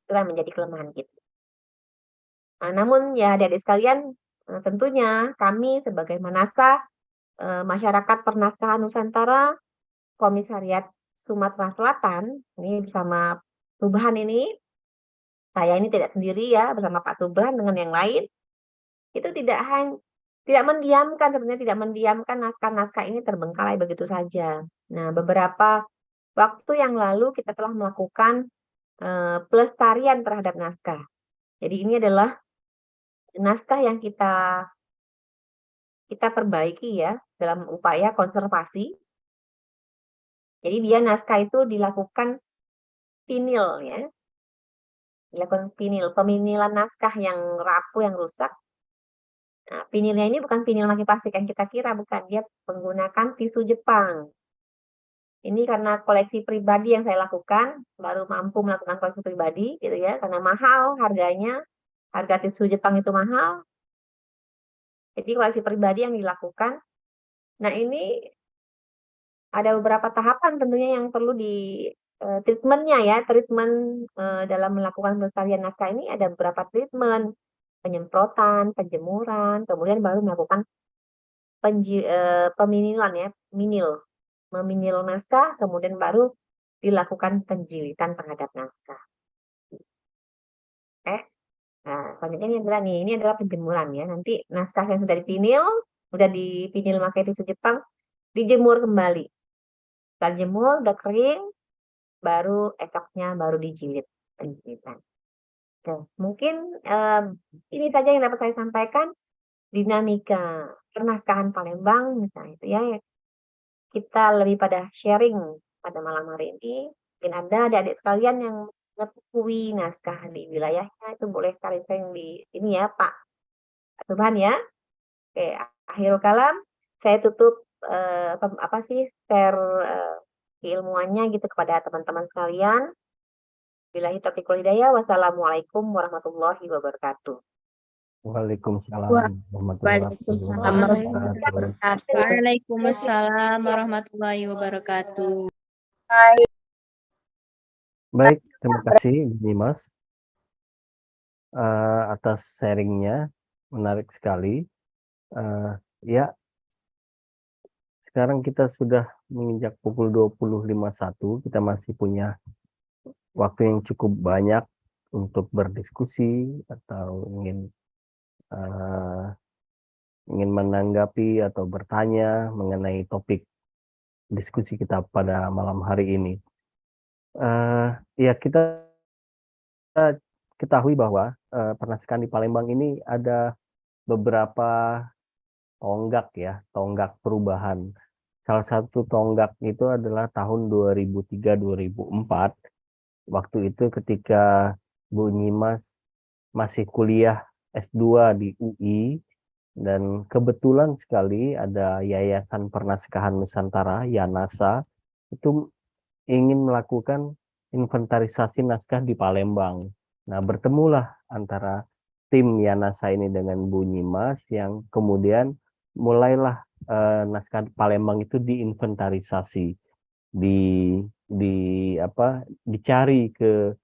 Itulah yang menjadi kelemahan kita. Nah, namun ya adik-adik sekalian, tentunya kami sebagai Manasa, Masyarakat Pernaskahan Nusantara Komisariat Sumatera Selatan, ini bersama Tubahan ini, saya ini tidak sendiri ya, bersama Pak Tubahan dengan yang lain, itu tidak mendiamkan, sebenarnya tidak mendiamkan naskah-naskah ini terbengkalai begitu saja. Nah, beberapa waktu yang lalu kita telah melakukan pelestarian terhadap naskah. Jadi ini adalah naskah yang kita perbaiki ya dalam upaya konservasi. Jadi dia naskah itu dilakukan pinil ya, dilakukan peminilan naskah yang rapuh, yang rusak. Nah, pinilnya ini bukan pinil maki plastik yang kita kira, bukan. Dia menggunakan tisu Jepang. Ini karena koleksi pribadi yang saya lakukan, baru mampu melakukan koleksi pribadi, gitu ya, karena mahal harganya, harga tisu Jepang itu mahal. Jadi koleksi pribadi yang dilakukan. Nah, ini ada beberapa tahapan tentunya yang perlu di treatmentnya ya, treatment dalam melakukan pelestarian naskah ini ada beberapa treatment, penyemprotan, penjemuran, kemudian baru melakukan peminilan ya, meminil naskah, kemudian baru dilakukan penjilitan terhadap naskah. Nah, selanjutnya ini adalah penjemuran ya. Nanti naskah yang sudah dipinil pakai tisu Jepang, dijemur kembali. Setelah jemur, udah kering, baru esoknya baru dijilid. Penjilitan. Oke, mungkin ini saja yang dapat saya sampaikan. Dinamika pernaskahan Palembang misalnya itu ya, kita lebih pada sharing pada malam hari ini. Mungkin Anda adik-adik sekalian yang mengetahui naskah di wilayahnya itu boleh sekali sharing di ini ya Pak Subhan ya. Oke, akhirul kalam saya tutup share keilmuannya gitu kepada teman-teman sekalian. Billahi taufiq wal hidayah. Wassalamualaikum warahmatullahi wabarakatuh. Waalaikumsalam warahmatullahi Waalaikumsalam wabarakatuh. Waalaikumsalam warahmatullahi wabarakatuh. Baik, terima kasih Bu Nyimas atas sharingnya, menarik sekali. Ya, sekarang kita sudah menginjak pukul 20.51, kita masih punya waktu yang cukup banyak untuk berdiskusi atau ingin menanggapi atau bertanya mengenai topik diskusi kita pada malam hari ini. Ya, kita ketahui bahwa pernaskahan di Palembang ini ada beberapa tonggak perubahan. Salah satu tonggak itu adalah tahun 2003-2004. Waktu itu ketika Bu Nyimas masih kuliah S2 di UI, dan kebetulan sekali ada Yayasan Pernaskahan Nusantara, YANASA, itu ingin melakukan inventarisasi naskah di Palembang. Nah, bertemulah antara tim YANASA ini dengan Bu Nyimas yang kemudian mulailah naskah Palembang itu diinventarisasi, dicari ke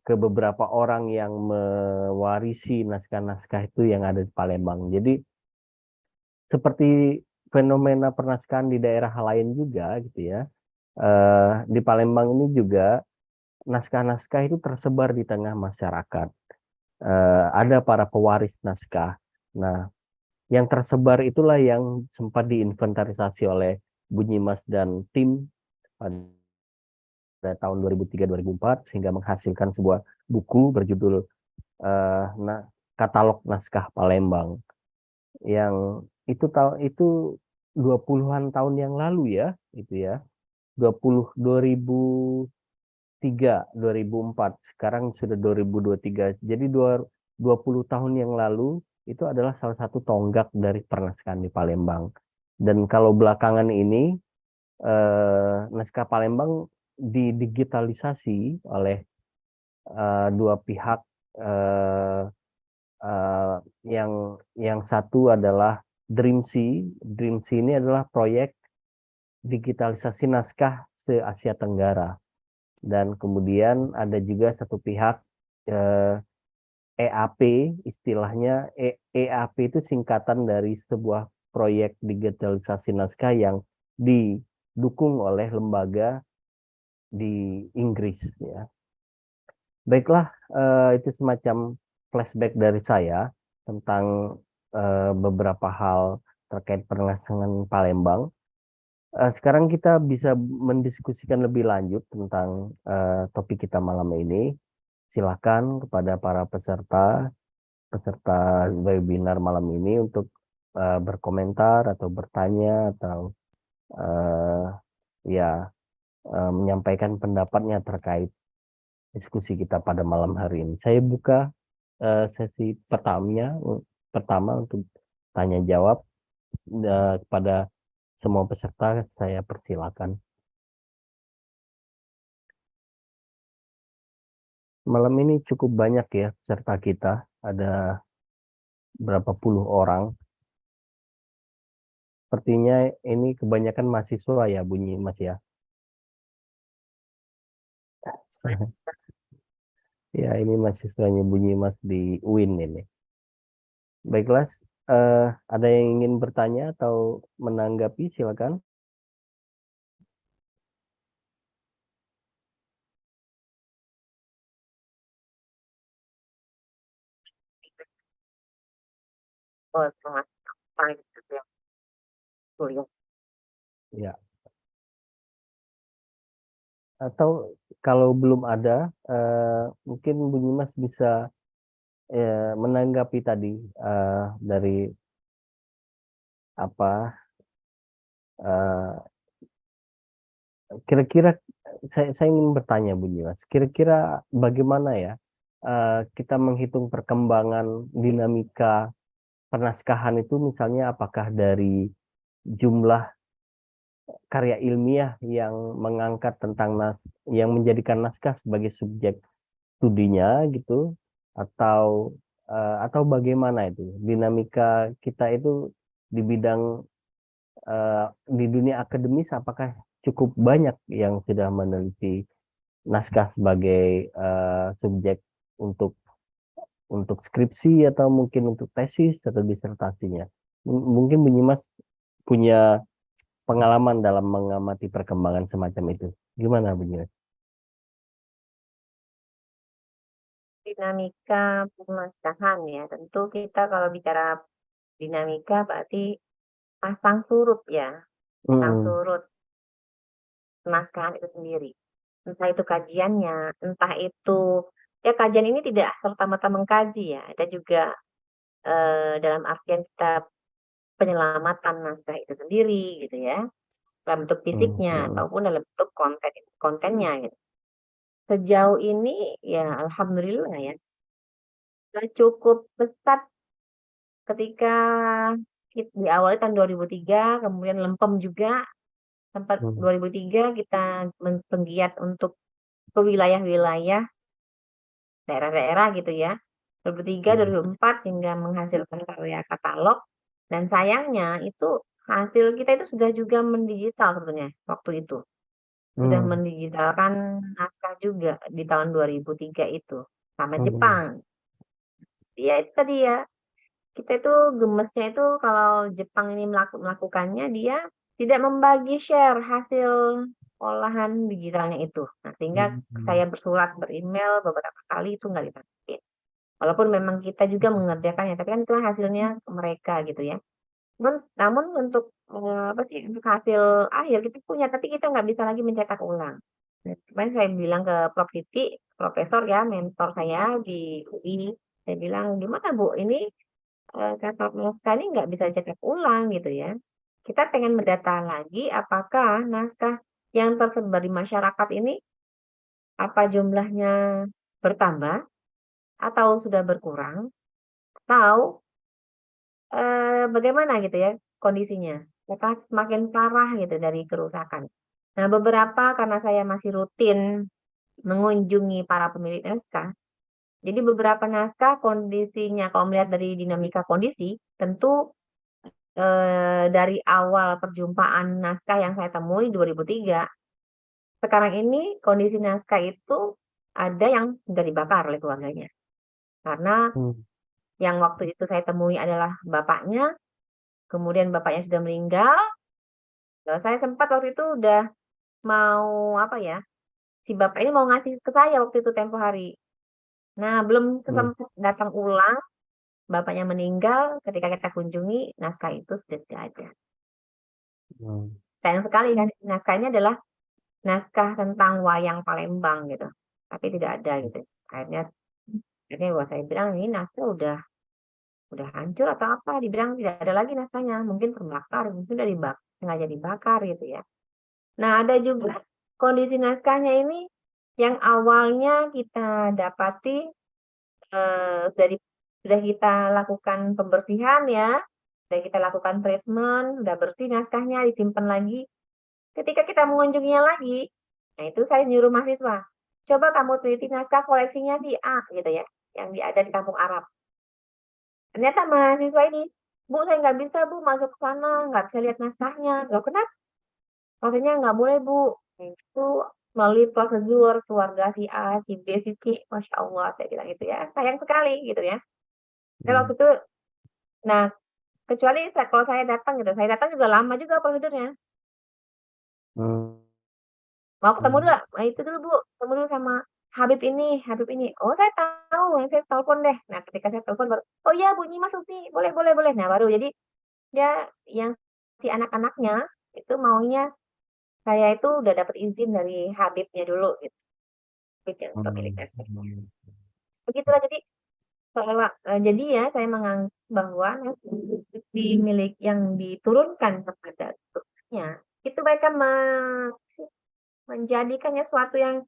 beberapa orang yang mewarisi naskah-naskah itu yang ada di Palembang. Jadi seperti fenomena pernaskahan di daerah lain juga gitu ya. Di Palembang ini juga naskah-naskah itu tersebar di tengah masyarakat. Ada para pewaris naskah. Nah, yang tersebar itulah yang sempat diinventarisasi oleh Bu Nyimas dan tim pada tahun 2003-2004 sehingga menghasilkan sebuah buku berjudul Katalog Naskah Palembang, yang itu 20-an tahun yang lalu ya, itu ya. 2003, 2004, sekarang sudah 2023. Jadi 20 tahun yang lalu itu adalah salah satu tonggak dari pernaskahan di Palembang. Dan kalau belakangan ini naskah Palembang didigitalisasi oleh dua pihak. Yang satu adalah Dreamsea. Dreamsea ini adalah proyek digitalisasi naskah se-Asia Tenggara. Dan kemudian ada juga satu pihak EAP, istilahnya EAP itu singkatan dari sebuah proyek digitalisasi naskah yang didukung oleh lembaga di Inggris ya. Baiklah, itu semacam flashback dari saya tentang beberapa hal terkait pernaskahan Palembang. Sekarang kita bisa mendiskusikan lebih lanjut tentang topik kita malam ini. Silakan kepada para peserta webinar malam ini untuk berkomentar atau bertanya atau menyampaikan pendapatnya terkait diskusi kita pada malam hari ini. Saya buka sesi pertama untuk tanya jawab kepada semua peserta. Saya persilakan. Malam ini cukup banyak ya peserta kita, ada berapa puluh orang. Sepertinya ini kebanyakan mahasiswa ya, bunyi Mas ya. Ya, ini mahasiswanya bunyi Mas di UIN ini. Baiklah, ada yang ingin bertanya atau menanggapi, silakan. termasuk apa gitu ya, kuliah. Ya. Atau kalau belum ada, mungkin Bu Nyimas bisa menanggapi tadi dari apa kira-kira saya ingin bertanya Bu Nyimas, kira-kira bagaimana ya kita menghitung perkembangan dinamika penaskahan itu, misalnya apakah dari jumlah karya ilmiah yang mengangkat tentang yang menjadikan naskah sebagai subjek studinya gitu, atau bagaimana itu dinamika kita itu di bidang di dunia akademis, apakah cukup banyak yang sudah meneliti naskah sebagai subjek untuk skripsi atau mungkin untuk tesis atau disertasinya. Mungkin Bu Nyimas punya pengalaman dalam mengamati perkembangan semacam itu. Gimana Bu Nyimas? Dinamika penaskahan ya, tentu kita kalau bicara dinamika berarti pasang surut ya, pasang Mm-mm. surut penaskahan itu sendiri. Entah itu kajiannya, entah itu ya kajian ini tidak serta-merta mengkaji ya, ada juga dalam artian kita penyelamatan naskah itu sendiri gitu ya, dalam bentuk fisiknya Mm-mm. ataupun dalam bentuk kontennya gitu. Sejauh ini ya alhamdulillah ya, cukup pesat ketika diawali tahun 2003, kemudian lempem juga, sempat Mm. 2003 kita penggiat untuk ke wilayah-wilayah, daerah-daerah gitu ya. 2003, Mm. 2004 hingga menghasilkan karya katalog, dan sayangnya itu hasil kita itu sudah juga mendigital sebetulnya waktu itu. Sudah Mm. mendigitalkan naskah juga di tahun 2003 itu sama Mm. Jepang. Ya itu tadi ya, kita itu gemesnya itu kalau Jepang ini melakukannya, dia tidak membagi share hasil olahan digitalnya itu. Nah, sehingga Mm. saya bersurat, beremail beberapa kali itu nggak ditanggapi. Walaupun memang kita juga mengerjakannya, tapi kan itu kan hasilnya ke mereka gitu ya. Namun untuk apa sih, untuk hasil akhir kita punya, tapi kita nggak bisa lagi mencetak ulang. Nah, kemarin saya bilang ke Prof. Siti, profesor ya, mentor saya di UI, saya bilang, gimana Bu, ini katalog naskah ini nggak bisa cetak ulang gitu ya. Kita pengen mendata lagi apakah naskah yang tersebar di masyarakat ini apa jumlahnya bertambah atau sudah berkurang, atau bagaimana gitu ya kondisinya. Apakah semakin parah gitu dari kerusakan. Nah, beberapa karena saya masih rutin mengunjungi para pemilik naskah, jadi beberapa naskah kondisinya kalau melihat dari dinamika kondisi, tentu dari awal perjumpaan naskah yang saya temui 2003, sekarang ini kondisi naskah itu ada yang sudah dibakar oleh keluarganya. Karena Mm. yang waktu itu saya temui adalah bapaknya, kemudian bapaknya sudah meninggal. Saya sempat waktu itu udah mau apa ya, si bapak ini mau ngasih ke saya waktu itu tempo hari. Nah, belum Mm. sempat datang ulang, bapaknya meninggal, ketika kita kunjungi, naskah itu sudah tidak ada. Mm. Sayang sekali kan, naskah ini adalah naskah tentang wayang Palembang gitu, tapi tidak ada gitu. Akhirnya akhirnya wah saya bilang, "Ini naskah udah hancur atau apa?" Dibilang, "Tidak ada lagi naskahnya, mungkin terbakar, mungkin udah sengaja dibakar," gitu ya. Nah, ada juga kondisi naskahnya ini yang awalnya kita dapati, dari sudah kita lakukan pembersihan ya, sudah kita lakukan treatment, sudah bersih naskahnya, disimpan lagi. Ketika kita mengunjunginya lagi, nah itu saya nyuruh mahasiswa, "Coba kamu teliti naskah koleksinya si A," gitu ya, yang ada di Kampung Arab. Ternyata mahasiswa ini, "Bu, saya nggak bisa Bu masuk ke sana, nggak bisa lihat naskahnya." "Loh kenapa?" "Maksudnya nggak boleh Bu, itu melalui prosedur keluarga si A, si B, si C." Masya Allah, saya bilang gitu ya, sayang sekali gitu ya. Dan waktu Mm. itu, nah kecuali kalau saya datang gitu, saya datang juga lama juga prosedurnya. Mm. "Mau ketemu dulu Mm. nggak?" "Nah itu dulu Bu, ketemu dulu sama Habib ini. Oh, saya tahu, saya telepon deh. Nah, ketika saya telepon baru, oh iya Bu Nyimas Uti, boleh, boleh, boleh. Nah, baru jadi dia yang si anak-anaknya itu maunya saya itu udah dapat izin dari Habibnya dulu gitu. Habib yang pemilik nasib. Begitulah jadi jadi ya saya menganggap bahwa milik yang diturunkan kepada tuannya itu mereka menjadikannya suatu yang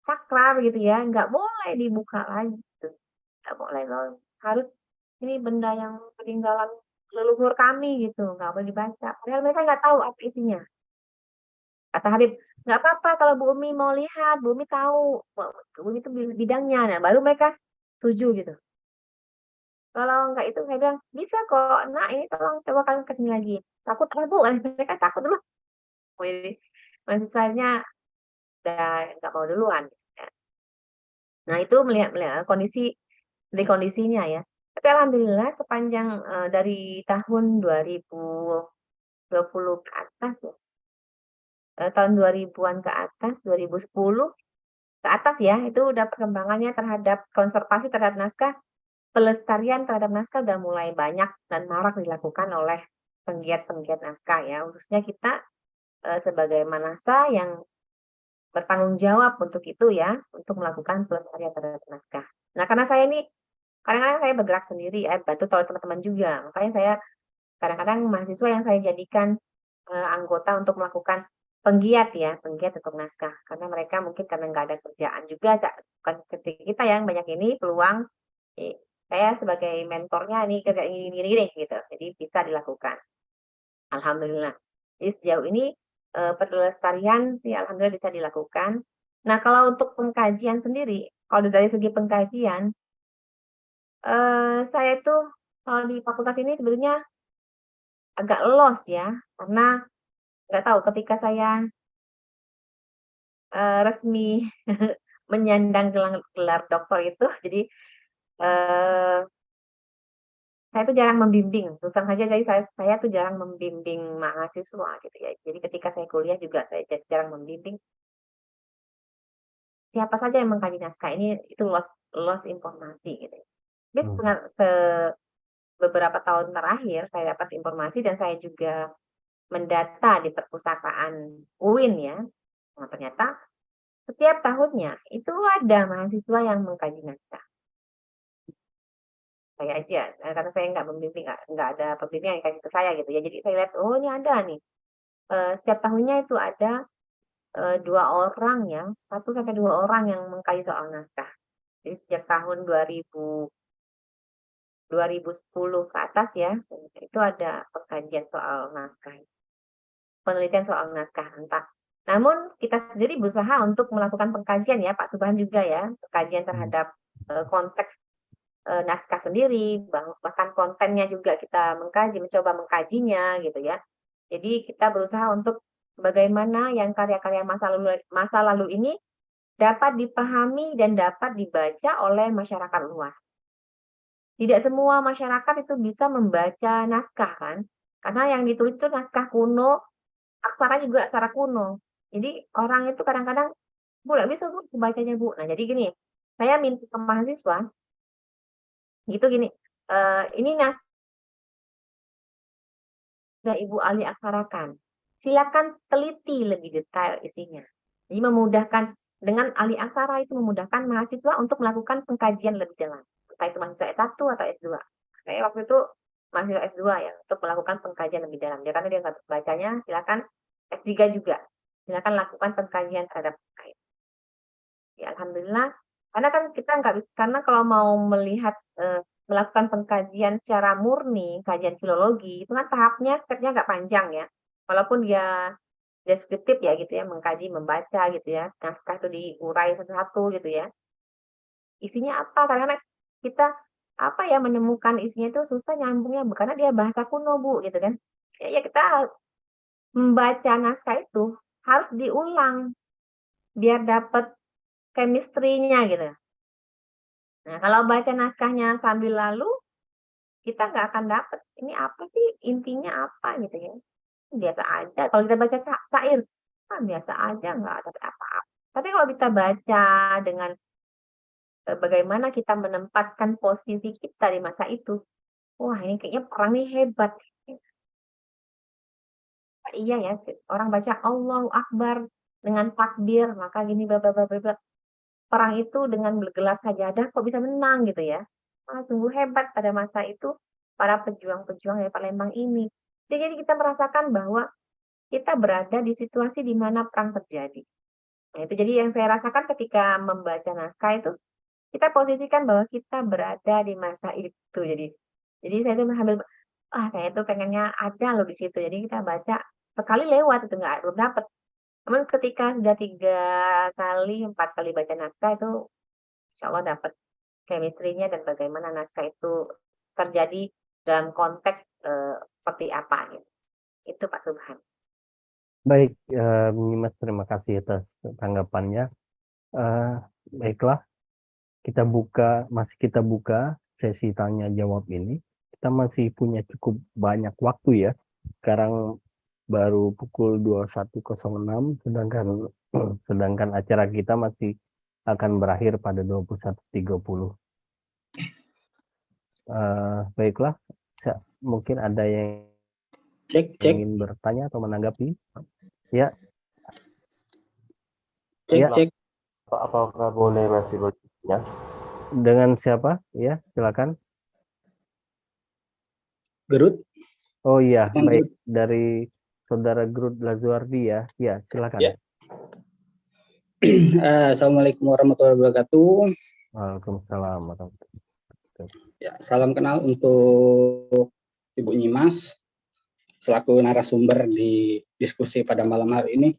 sakral gitu ya, nggak boleh dibuka lagi gitu. Nggak boleh loh, harus ini benda yang peninggalan leluhur kami gitu, nggak boleh dibaca. Padahal mereka nggak tahu apa isinya. Kata Habib, nggak apa-apa kalau Bu Umi mau lihat, Bu Umi tahu, Bu Umi itu bidangnya. Nah, baru mereka setuju gitu. Kalau enggak itu saya bilang, "Bisa kok, Nak, ini tolong coba kalian ke sini lagi." Takut apa, Bu? Mereka takut dulu. Wih, mahasiswanya udah nggak mau duluan. Ya. Nah, itu melihat melihat dari kondisinya ya. Tapi alhamdulillah sepanjang dari tahun 2020 ke atas ya, tahun 2000-an ke atas, 2010 ke atas ya, itu udah perkembangannya terhadap konservasi terhadap naskah, pelestarian terhadap naskah udah mulai banyak dan marak dilakukan oleh penggiat-penggiat naskah ya, khususnya kita sebagai manasa yang bertanggung jawab untuk itu ya, untuk melakukan pelestarian terhadap naskah. Nah, karena saya ini kadang-kadang saya bergerak sendiri ya, bantu oleh teman-teman juga. Makanya saya kadang-kadang mahasiswa yang saya jadikan anggota untuk melakukan penggiat ya, penggiat untuk naskah. Karena mereka mungkin karena nggak ada kerjaan juga, bukan seperti kita yang banyak ini peluang. Saya sebagai mentornya ini kerja ini gitu, jadi bisa dilakukan. Alhamdulillah. Jadi sejauh ini pelestarian sih alhamdulillah bisa dilakukan. Nah, kalau untuk pengkajian sendiri, kalau dari segi pengkajian, saya itu kalau di fakultas ini sebenarnya agak lost ya, karena nggak tahu ketika saya resmi menyandang gelar doktor itu, jadi saya tuh jarang membimbing, terus terang saja jadi saya tuh jarang membimbing mahasiswa gitu ya. Jadi ketika saya kuliah juga saya jarang membimbing. Siapa saja yang mengkaji naskah ini itu lost informasi gitu ya. Tapi beberapa tahun terakhir saya dapat informasi dan saya juga mendata di perpustakaan UIN ya. Nah, ternyata setiap tahunnya itu ada mahasiswa yang mengkaji naskah. Saya aja, karena saya nggak membimbing, nggak ada pembimbing yang kasih ke saya gitu ya. Jadi saya lihat, oh ini ada nih. Setiap tahunnya itu ada 2 orang ya, 1 sampai 2 orang yang mengkaji soal naskah. Jadi sejak tahun 2010 ke atas ya, itu ada pengkajian soal naskah, penelitian soal naskah entah. Namun kita sendiri berusaha untuk melakukan pengkajian ya, Pak Subhan juga ya, pengkajian terhadap konteks naskah sendiri, bahkan kontennya juga kita mencoba mengkajinya gitu ya. Jadi kita berusaha untuk bagaimana yang karya-karya masa lalu ini dapat dipahami dan dapat dibaca oleh masyarakat luas. Tidak semua masyarakat itu bisa membaca naskah kan, karena yang ditulis itu naskah kuno, aksara juga aksara kuno. Jadi orang itu kadang-kadang, "Bu, nggak bisa Bu bacanya Bu." Nah jadi gini, saya minta ke mahasiswa, gitu gini, ini naskah Ibu ahli aksarakan, silakan teliti lebih detail isinya. Jadi memudahkan, dengan ahli aksara itu memudahkan mahasiswa untuk melakukan pengkajian lebih dalam. Entah itu mahasiswa S1 atau S2. Saya waktu itu mahasiswa S2 ya, untuk melakukan pengkajian lebih dalam. Dia karena dia nggak bacanya, silakan S3 juga. Silakan lakukan pengkajian terhadap terkait. Ya alhamdulillah, karena kan kita nggak bisa, karena kalau mau melihat melakukan pengkajian secara murni, kajian filologi, itu kan tahapnya, stepnya nggak panjang ya. Walaupun dia deskriptif ya gitu ya, mengkaji, membaca gitu ya, naskah itu diurai satu-satu gitu ya. Isinya apa? Kadang-kadang kita apa ya menemukan isinya itu susah nyambungnya, karena dia bahasa kuno Bu gitu kan. Ya kita membaca naskah itu harus diulang biar dapat chemistry-nya gitu. Nah, kalau baca naskahnya sambil lalu, kita nggak akan dapat ini apa sih, intinya apa gitu ya. Biasa aja. Kalau kita baca syair, biasa aja, nggak ada apa-apa. Tapi kalau kita baca dengan bagaimana kita menempatkan posisi kita di masa itu, wah ini kayaknya perang nih hebat. Iya ya, orang baca Allahu Akbar dengan takbir, maka gini bla bla bla bla bla. Perang itu dengan bergelar sajadah kok bisa menang gitu ya. Sungguh hebat pada masa itu para pejuang-pejuang dari Palembang ini. Jadi kita merasakan bahwa kita berada di situasi di mana perang terjadi. Nah, itu jadi yang saya rasakan ketika membaca naskah itu, kita posisikan bahwa kita berada di masa itu. Jadi saya tuh mengambil, saya tuh pengennya ada loh di situ. Jadi kita baca sekali lewat itu belum dapat. Namun ketika sudah 3 kali, 4 kali baca naskah itu insya Allah dapat chemistry-nya dan bagaimana naskah itu terjadi dalam konteks seperti apa gitu. Itu Pak Subhan. Baik, Mas, terima kasih atas tanggapannya. Baiklah, masih kita buka sesi tanya jawab ini. Kita masih punya cukup banyak waktu ya. Sekarang baru pukul 21.06, sedangkan acara kita masih akan berakhir pada 21.30. Baiklah, mungkin ada yang ingin bertanya atau menanggapi? Ya. Cek. Apakah boleh masih bertanya? Dengan siapa? Ya, silakan. Gerut. Oh iya, baik, dari Saudara Gerut Lazuardi ya. Ya, silakan. Ya. Assalamualaikum warahmatullahi wabarakatuh. Waalaikumsalam warahmatullahi wabarakatuh. Ya, salam kenal untuk Ibu Nyimas selaku narasumber di diskusi pada malam hari ini.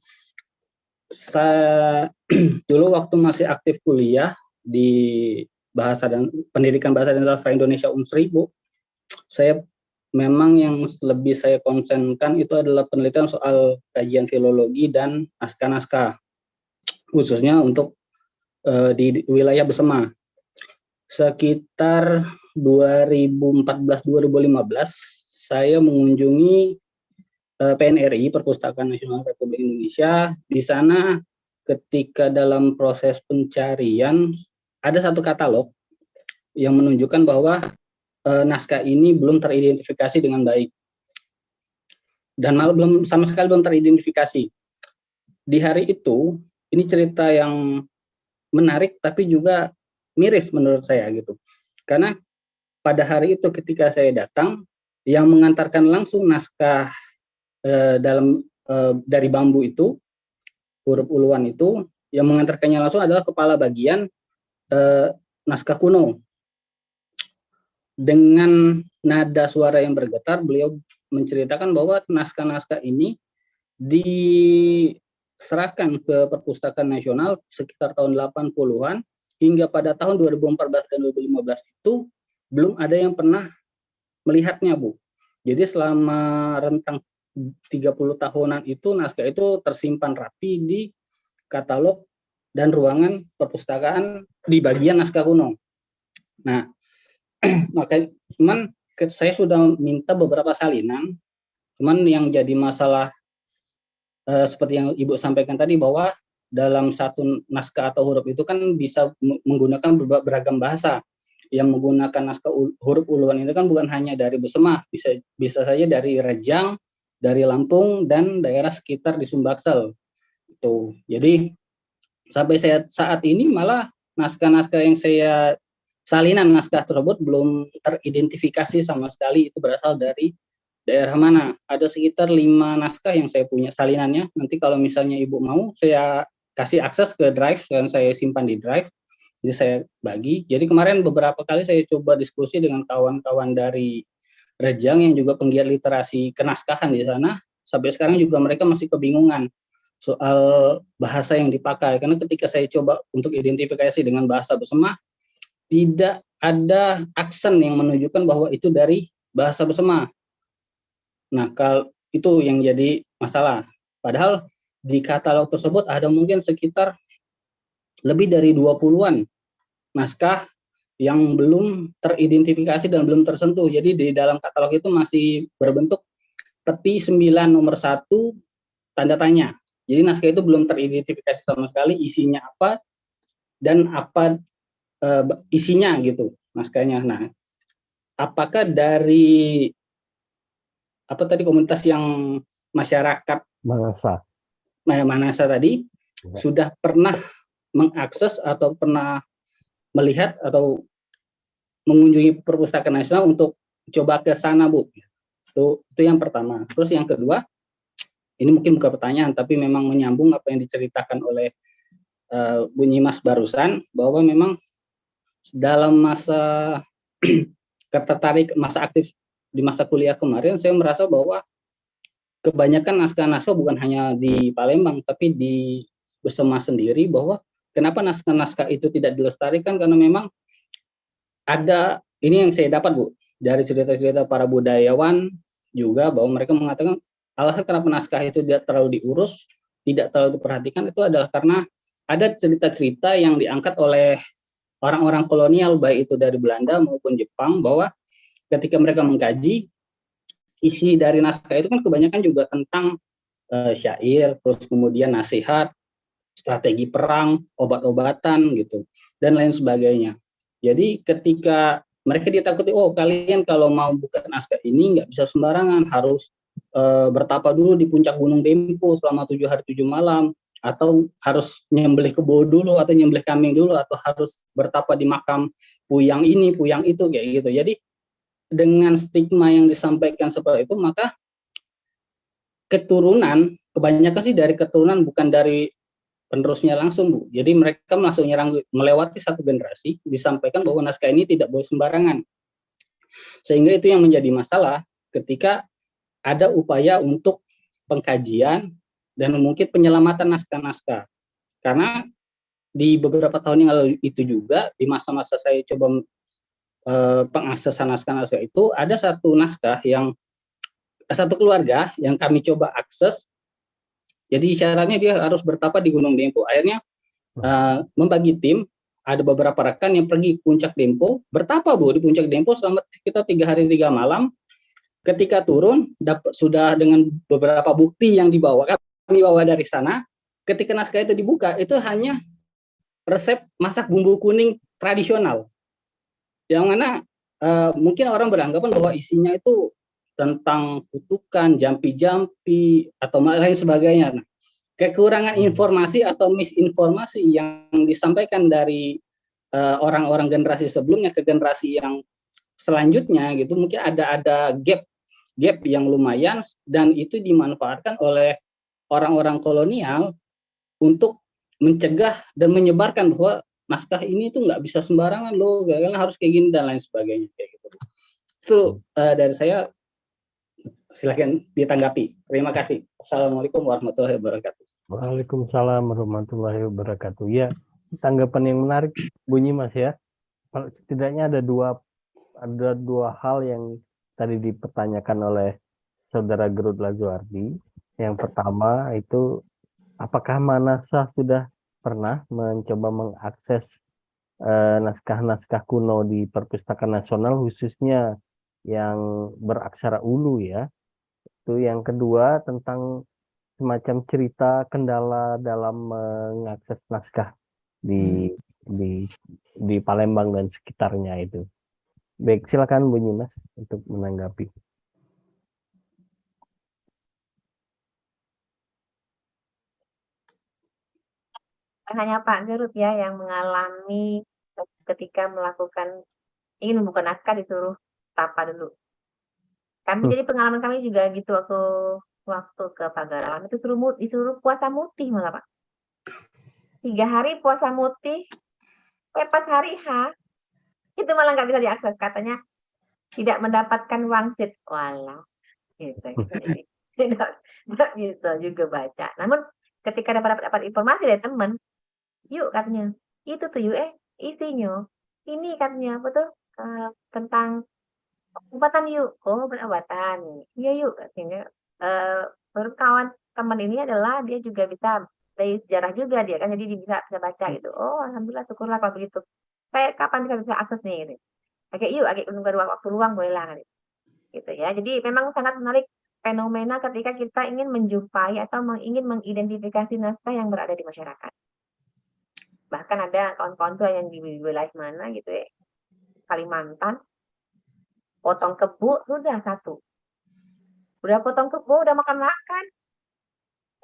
Dulu waktu masih aktif kuliah di Bahasa dan Pendidikan Bahasa dan Sastra Indonesia Unsri, Bu, saya memang yang lebih saya konsenkan itu adalah penelitian soal kajian filologi dan naskah-naskah, khususnya untuk di wilayah Besema. Sekitar 2014-2015 saya mengunjungi PNRI, Perpustakaan Nasional Republik Indonesia. Di sana ketika dalam proses pencarian ada satu katalog yang menunjukkan bahwa naskah ini belum teridentifikasi dengan baik dan malah sama sekali belum teridentifikasi. Di hari itu, ini cerita yang menarik tapi juga miris menurut saya gitu. Karena pada hari itu ketika saya datang, yang mengantarkan langsung naskah dari bambu itu, huruf uluan itu, yang mengantarkannya langsung adalah kepala bagian naskah kuno. Dengan nada suara yang bergetar, beliau menceritakan bahwa naskah-naskah ini diserahkan ke Perpustakaan Nasional sekitar tahun 80-an, hingga pada tahun 2014 dan 2015 itu belum ada yang pernah melihatnya, Bu. Jadi selama rentang 30 tahunan itu naskah itu tersimpan rapi di katalog dan ruangan perpustakaan di bagian naskah kuno. Nah, makanya saya sudah minta beberapa salinan, cuman yang jadi masalah seperti yang Ibu sampaikan tadi bahwa dalam satu naskah atau huruf itu kan bisa menggunakan beragam bahasa. Yang menggunakan naskah huruf uluan itu kan bukan hanya dari Besema, bisa saja dari Rejang, dari Lampung, dan daerah sekitar di Sumbaksel. Itu. Jadi sampai saat ini malah naskah-naskah yang salinan naskah tersebut belum teridentifikasi sama sekali itu berasal dari daerah mana. Ada sekitar 5 naskah yang saya punya salinannya. Nanti kalau misalnya Ibu mau, saya kasih akses ke drive yang saya simpan di drive. Jadi saya bagi. Jadi kemarin beberapa kali saya coba diskusi dengan kawan-kawan dari Rejang yang juga penggiat literasi kenaskahan di sana. Sampai sekarang juga mereka masih kebingungan soal bahasa yang dipakai. Karena ketika saya coba untuk identifikasi dengan bahasa Besema, tidak ada aksen yang menunjukkan bahwa itu dari bahasa Besema. Nah, kalau itu yang jadi masalah. Padahal di katalog tersebut ada mungkin sekitar lebih dari 20-an naskah yang belum teridentifikasi dan belum tersentuh. Jadi di dalam katalog itu masih berbentuk peti 9 nomor 1 tanda tanya. Jadi naskah itu belum teridentifikasi sama sekali isinya apa dan apa isinya gitu naskahnya. Nah, apakah dari apa tadi komunitas yang masyarakat Bahasa. Manasa tadi Ya. sudah pernah mengakses atau pernah melihat atau mengunjungi perpustakaan nasional untuk coba ke sana, Bu? Itu yang pertama. Terus yang kedua, ini mungkin bukan pertanyaan, tapi memang menyambung apa yang diceritakan oleh Bu Nyimas barusan, bahwa memang dalam masa ketertarik masa aktif di masa kuliah kemarin, saya merasa bahwa kebanyakan naskah-naskah bukan hanya di Palembang, tapi di Besema sendiri, bahwa kenapa naskah-naskah itu tidak dilestarikan, karena memang ada, ini yang saya dapat, Bu, dari cerita-cerita para budayawan juga, bahwa mereka mengatakan alasan kenapa naskah itu tidak terlalu diurus, tidak terlalu diperhatikan, itu adalah karena ada cerita-cerita yang diangkat oleh orang-orang kolonial, baik itu dari Belanda maupun Jepang, bahwa ketika mereka mengkaji, isi dari naskah itu kan kebanyakan juga tentang syair, terus kemudian nasihat, strategi perang, obat-obatan gitu, dan lain sebagainya. Jadi ketika mereka ditakuti, oh kalian kalau mau buka naskah ini nggak bisa sembarangan, harus bertapa dulu di puncak Gunung Dempo selama 7 hari 7 malam, atau harus nyembelih kebo dulu, atau nyembelih kambing dulu, atau harus bertapa di makam puyang ini, puyang itu, kayak gitu. Jadi dengan stigma yang disampaikan seperti itu, maka keturunan, kebanyakan sih dari keturunan, bukan dari penerusnya langsung, Bu. Jadi mereka langsung nyerang, melewati satu generasi, disampaikan bahwa naskah ini tidak boleh sembarangan. Sehingga itu yang menjadi masalah ketika ada upaya untuk pengkajian dan mungkin penyelamatan naskah-naskah. Karena di beberapa tahun yang lalu itu juga, di masa-masa saya coba pengaksesan naskah-naskah itu, ada satu naskah yang, satu keluarga yang kami coba akses. Jadi syaratnya dia harus bertapa di Gunung Dempo. Akhirnya membagi tim, ada beberapa rekan yang pergi ke puncak Dempo, bertapa, Bu, di puncak Dempo selama kita 3 hari 3 malam. Ketika turun, sudah dengan beberapa bukti yang dibawa, kami bawa dari sana. Ketika naskah itu dibuka, itu hanya resep masak bumbu kuning tradisional, yang mana mungkin orang beranggapan bahwa isinya itu tentang kutukan, jampi-jampi, atau lain sebagainya. Nah, kekurangan informasi atau misinformasi yang disampaikan dari orang-orang generasi sebelumnya ke generasi yang selanjutnya gitu, mungkin ada gap yang lumayan, dan itu dimanfaatkan oleh orang-orang kolonial untuk mencegah dan menyebarkan bahwa naskah ini tuh nggak bisa sembarangan loh, kalian harus kayak gini dan lain sebagainya, kayak gitu. Itu dari saya, silahkan ditanggapi. Terima kasih. Assalamualaikum warahmatullahi wabarakatuh. Waalaikumsalam warahmatullahi wabarakatuh. Ya, tanggapan yang menarik, bunyi Mas ya. Setidaknya ada dua hal yang tadi dipertanyakan oleh Saudara Gerud Lazuardi. Yang pertama itu, apakah Manasa sudah pernah mencoba mengakses naskah-naskah kuno di Perpustakaan Nasional, khususnya yang beraksara Ulu ya. Itu yang kedua, tentang semacam cerita kendala dalam mengakses naskah di Palembang dan sekitarnya itu. Baik, silakan Bu Nyimas untuk menanggapi. Hanya Pak Gerud ya yang mengalami ketika melakukan ingin membuka naskah disuruh tapa dulu. Kami jadi pengalaman kami juga gitu waktu ke Pagarawan itu disuruh puasa mutih malah Pak. 3 hari puasa mutih, pas hari H itu malah nggak bisa diakses, katanya tidak mendapatkan wangsit. Walah, gitu. Jadi nggak bisa juga baca. Namun ketika dapat informasi dari teman, yuk katanya, itu tuh yuk isinya ini katanya apa tuh tentang obatan yuk. Oh, obatan. Iya yuk katanya. Baru kawan teman ini adalah dia juga bisa dari sejarah juga dia kan, jadi dia bisa baca gitu. Oh, alhamdulillah, syukurlah kalau begitu. Kayak kapan bisa akses nih gitu. Oke, yuk, nunggu waktu luang boleh lah gitu ya. Jadi memang sangat menarik fenomena ketika kita ingin menjumpai atau ingin mengidentifikasi naskah yang berada di masyarakat. Bahkan ada kawan-kawan tua yang di wilayah mana gitu ya, Kalimantan, potong kebo sudah satu. Udah potong kebo, udah makan-makan.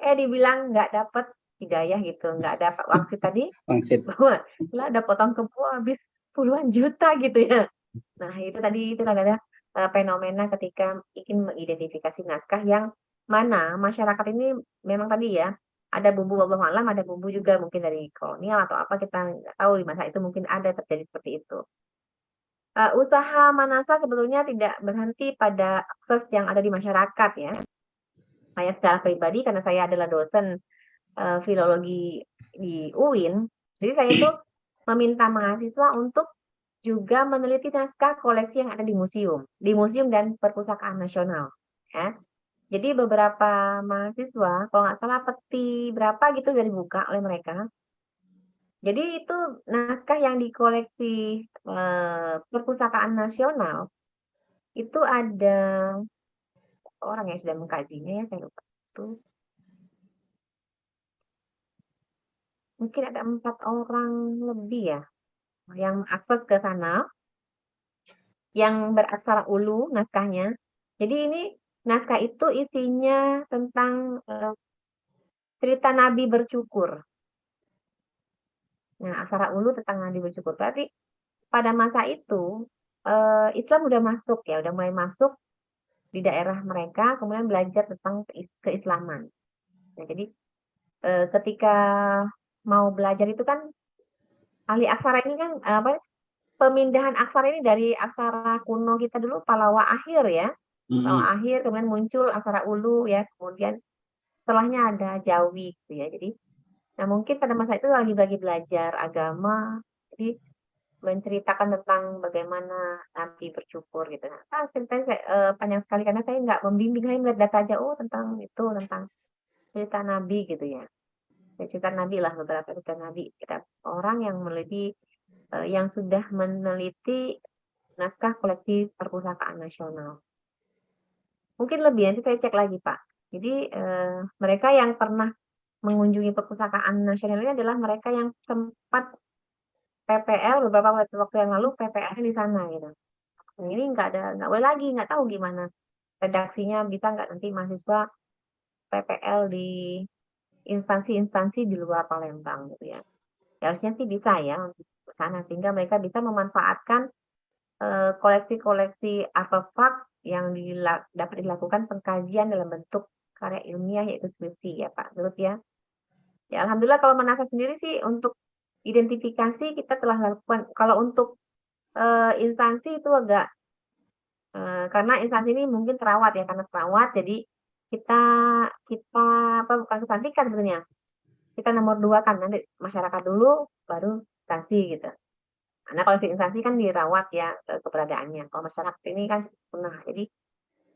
Dibilang nggak dapat hidayah gitu, nggak dapat waktu tadi, Wangsit. bahwa lah ada potong kebo habis puluhan juta gitu ya. Nah itu tadi itu ada fenomena ketika ingin mengidentifikasi naskah yang mana masyarakat ini memang tadi ya ada bumbu wallahu alam, ada bumbu juga mungkin dari kolonial atau apa kita nggak tahu di masa itu mungkin ada terjadi seperti itu. Usaha Manasa sebetulnya tidak berhenti pada akses yang ada di masyarakat ya. Saya secara pribadi karena saya adalah dosen filologi di UIN, jadi saya itu meminta mahasiswa untuk juga meneliti naskah koleksi yang ada di museum dan perpustakaan nasional. Ya. Jadi beberapa mahasiswa, kalau nggak salah peti berapa gitu udah dibuka oleh mereka. Jadi itu naskah yang di koleksi perpustakaan nasional itu ada orang yang sudah mengkajinya ya, saya lupa itu. Mungkin ada 4 orang lebih ya yang akses ke sana, yang beraksara ulu naskahnya. Jadi ini naskah itu isinya tentang cerita Nabi bercukur. Nah, aksara ulu tentang Nabi bercukur. Berarti pada masa itu Islam udah masuk ya, udah mulai masuk di daerah mereka, kemudian belajar tentang keislaman. Nah, jadi ketika mau belajar itu kan ahli aksara ini kan pemindahan aksara ini dari aksara kuno kita dulu Pallawa akhir ya. Pallawa akhir kemudian muncul aksara ulu ya, kemudian setelahnya ada Jawi gitu ya. Jadi nah mungkin pada masa itu lagi belajar agama, jadi menceritakan tentang bagaimana Nabi bercukur gitu. Nah, ceritanya panjang sekali karena saya nggak membimbing, saya melihat data aja, tentang itu, tentang cerita Nabi gitu ya. Cerita Nabi lah, beberapa cerita Nabi. Kita orang yang meneliti, yang sudah meneliti naskah koleksi perpustakaan nasional. Mungkin lebih, nanti saya cek lagi Pak. Jadi mereka yang pernah mengunjungi perpustakaan nasional ini adalah mereka yang sempat PPL beberapa waktu yang lalu PPL di sana gitu. Nah, ini nggak boleh lagi, nggak tahu gimana redaksinya, bisa nggak nanti mahasiswa PPL di instansi-instansi di luar Palembang gitu ya. Harusnya sih bisa ya untuk ke sana sehingga mereka bisa memanfaatkan koleksi-koleksi artefak yang dapat dilakukan pengkajian dalam bentuk karya ilmiah yaitu skripsi ya Pak, menurut ya. Ya alhamdulillah kalau Manasa sendiri sih untuk identifikasi kita telah lakukan. Kalau untuk instansi itu agak karena instansi ini mungkin terawat ya, karena terawat jadi kita kita apa bukan kecantikan sebenarnya. Kita nomor 2 kan nanti masyarakat dulu baru instansi gitu. Karena kalau di instansi kan dirawat ya keberadaannya. Kalau masyarakat ini kan punah. Jadi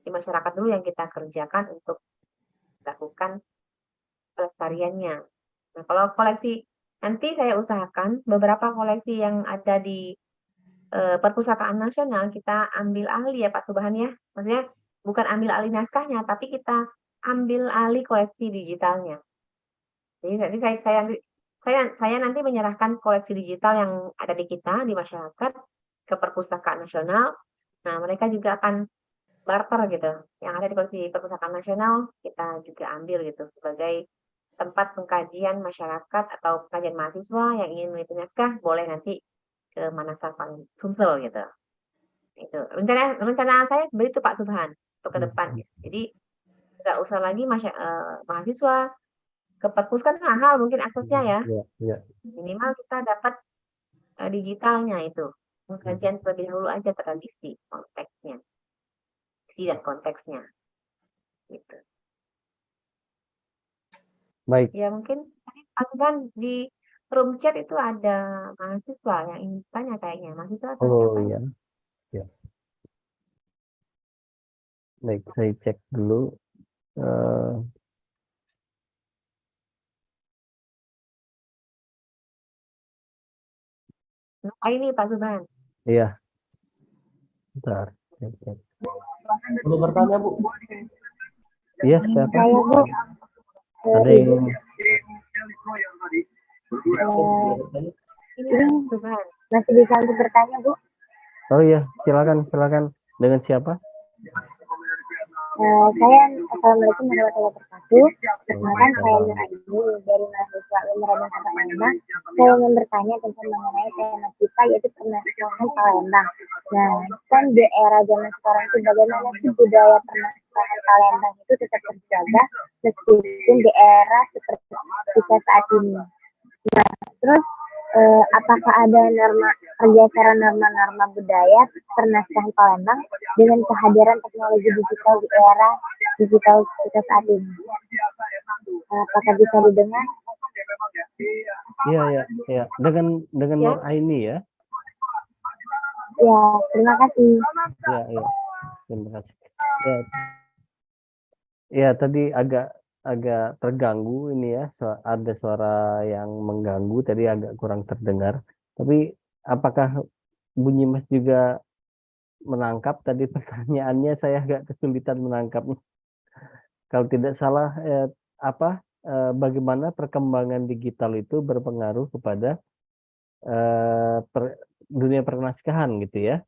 di masyarakat dulu yang kita kerjakan untuk lakukan pelestariannya. Nah, kalau koleksi nanti saya usahakan beberapa koleksi yang ada di perpustakaan nasional kita ambil alih ya Pak Subhan ya. Maksudnya bukan ambil alih naskahnya, tapi kita ambil alih koleksi digitalnya. Jadi nanti saya nanti menyerahkan koleksi digital yang ada di kita di masyarakat ke perpustakaan nasional. Nah, mereka juga akan barter gitu. Yang ada di koleksi perpustakaan nasional kita juga ambil gitu sebagai tempat pengkajian masyarakat atau pengkajian mahasiswa yang ingin meneliti naskah boleh nanti ke Manasa Sumsel gitu. Itu rencana saya begitu Pak Subhan untuk ke depan. Jadi nggak usah lagi mahasiswa ke perpus kan mahal mungkin aksesnya ya. Minimal kita dapat digitalnya itu. Pengkajian terlebih dahulu aja tradisi konteksnya. Isi dan konteksnya. Gitu. Baik. Ya mungkin Pak Subhan di room chat itu ada mahasiswa yang ingin tanya kayaknya. Mahasiswa atau siapa? Ya. Ya. Baik, saya cek dulu. Ini Pak Subhan. Iya. Bentar. Cek. Boleh bertanya, Bu? Iya, siapa? Saya Bu, Ada Ibu. yang Ini Tuhan. Masih bisa untuk bertanya Bu? Oh iya, silakan. Dengan siapa? Saya Assalamualaikum warahmatullahi wabarakatuh. Perkenalkan saya Nur Waalaikumsalam. Aini dari mahasiswa Ilmu Kota Palembang. Saya ingin bertanya tentang mengenai tema kita yaitu pernikahan Palembang. Nah, kan di era zaman sekarang itu bagaimana sih budaya pernikahan Palembang itu tetap terjaga meskipun di era seperti kita saat ini. Nah, terus apakah ada pergeseran norma-norma budaya pernikahan Palembang dengan kehadiran teknologi digital di era digital kita saat ini? Apakah bisa didengar? Iya. Dengan Ya. Nur Aini ya. Ya, terima kasih. Iya. Terima kasih. Ya, tadi agak terganggu ini ya. Ada suara yang mengganggu tadi, agak kurang terdengar. Tapi apakah Bunyi Mas juga menangkap tadi pertanyaannya? Saya agak kesulitan menangkapnya. Kalau tidak salah, bagaimana perkembangan digital itu berpengaruh kepada dunia pernikahan gitu ya?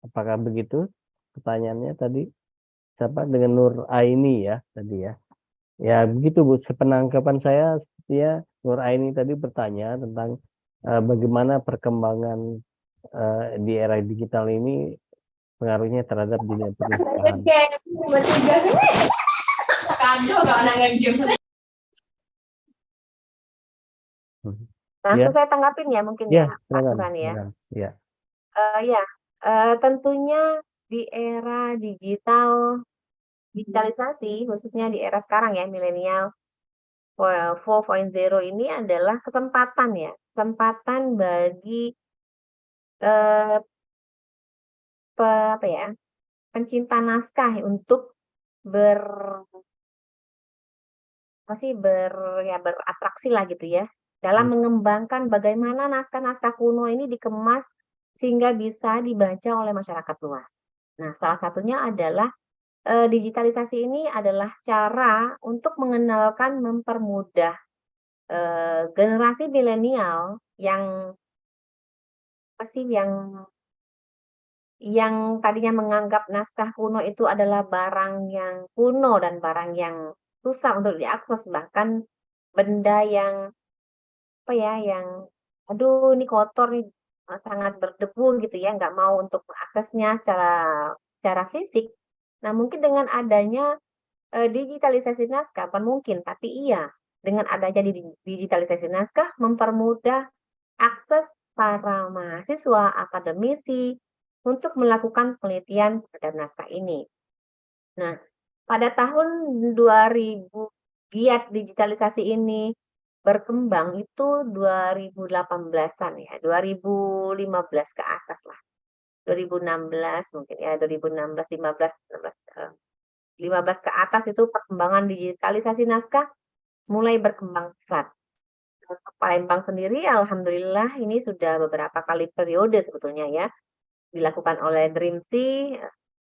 Apakah begitu pertanyaannya tadi? Siapa? Dengan Nur Aini ya tadi ya? Ya begitu Bu, sepenangkapan saya sepertinya Nur Aini tadi bertanya tentang bagaimana perkembangan di era digital ini pengaruhnya terhadap dunia pernikahan. Langsung saya tanggapin ya mungkin Ya, ya Pak Tuhan ya. Ya. Tentunya di era digitalisasi khususnya di era sekarang ya milenial 4.0 ini adalah kesempatan bagi pencinta naskah untuk beratraksi lah gitu ya dalam mengembangkan bagaimana naskah-naskah kuno ini dikemas sehingga bisa dibaca oleh masyarakat luas. Nah, salah satunya adalah digitalisasi ini adalah cara untuk mempermudah generasi milenial yang tadinya menganggap naskah kuno itu adalah barang yang kuno dan barang yang susah untuk diakses, bahkan benda yang aduh ini kotor nih, sangat berdebu gitu ya, nggak mau untuk mengaksesnya secara fisik. Nah, mungkin dengan adanya digitalisasi naskah, bukan mungkin, tapi iya, dengan adanya digitalisasi naskah mempermudah akses para mahasiswa, akademisi untuk melakukan penelitian terhadap naskah ini. Nah, pada tahun 2000 giat digitalisasi ini berkembang itu 2018-an ya, 2015 ke atas lah. 2016 mungkin ya, 2016, 15 ke atas itu perkembangan digitalisasi naskah mulai berkembang pesat. Untuk Palembang sendiri alhamdulillah ini sudah beberapa kali periode sebetulnya ya dilakukan oleh DRIMSI.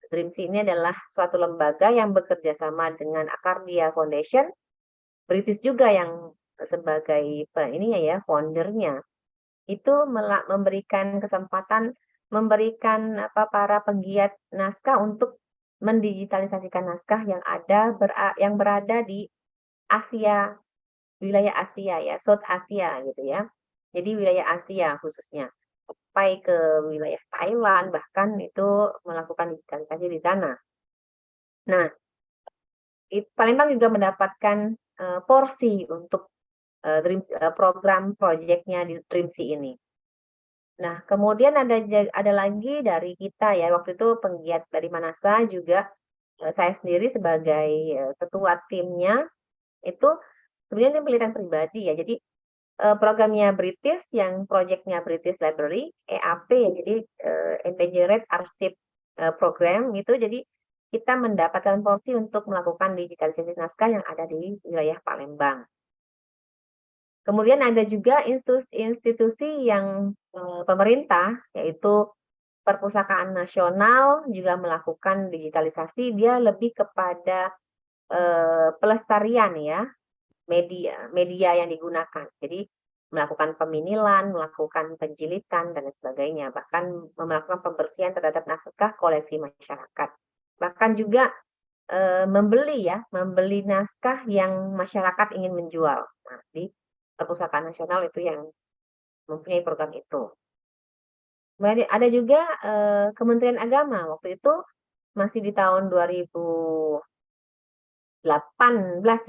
DRIMSI ini adalah suatu lembaga yang bekerja sama dengan Akardia Foundation, British juga yang sebagai foundernya. Itu memberikan kesempatan para penggiat naskah untuk mendigitalisasikan naskah yang berada di Asia, wilayah Asia ya, South Asia gitu ya. Jadi wilayah Asia khususnya sampai ke wilayah Thailand bahkan itu melakukan digitalisasi di sana. Nah, Palembang juga mendapatkan porsi untuk program proyeknya di DRIMSI ini. Nah, kemudian ada lagi dari kita ya, waktu itu penggiat dari Manasa juga saya sendiri sebagai ketua timnya itu sebenarnya ini penelitian pribadi ya. Jadi programnya British yang proyeknya British Library EAP ya, jadi Endangered Arsip Program gitu. Jadi kita mendapatkan porsi untuk melakukan digitalisasi naskah yang ada di wilayah Palembang. Kemudian ada juga institusi yang pemerintah, yaitu Perpustakaan Nasional juga melakukan digitalisasi, dia lebih kepada pelestarian ya, media yang digunakan. Jadi melakukan peminilan, melakukan penjilitan dan sebagainya, bahkan melakukan pembersihan terhadap naskah koleksi masyarakat. Bahkan juga membeli naskah yang masyarakat ingin menjual. Nah, di Perpustakaan Nasional itu yang mempunyai program itu. Kemudian ada juga Kementerian Agama, waktu itu masih di tahun 2018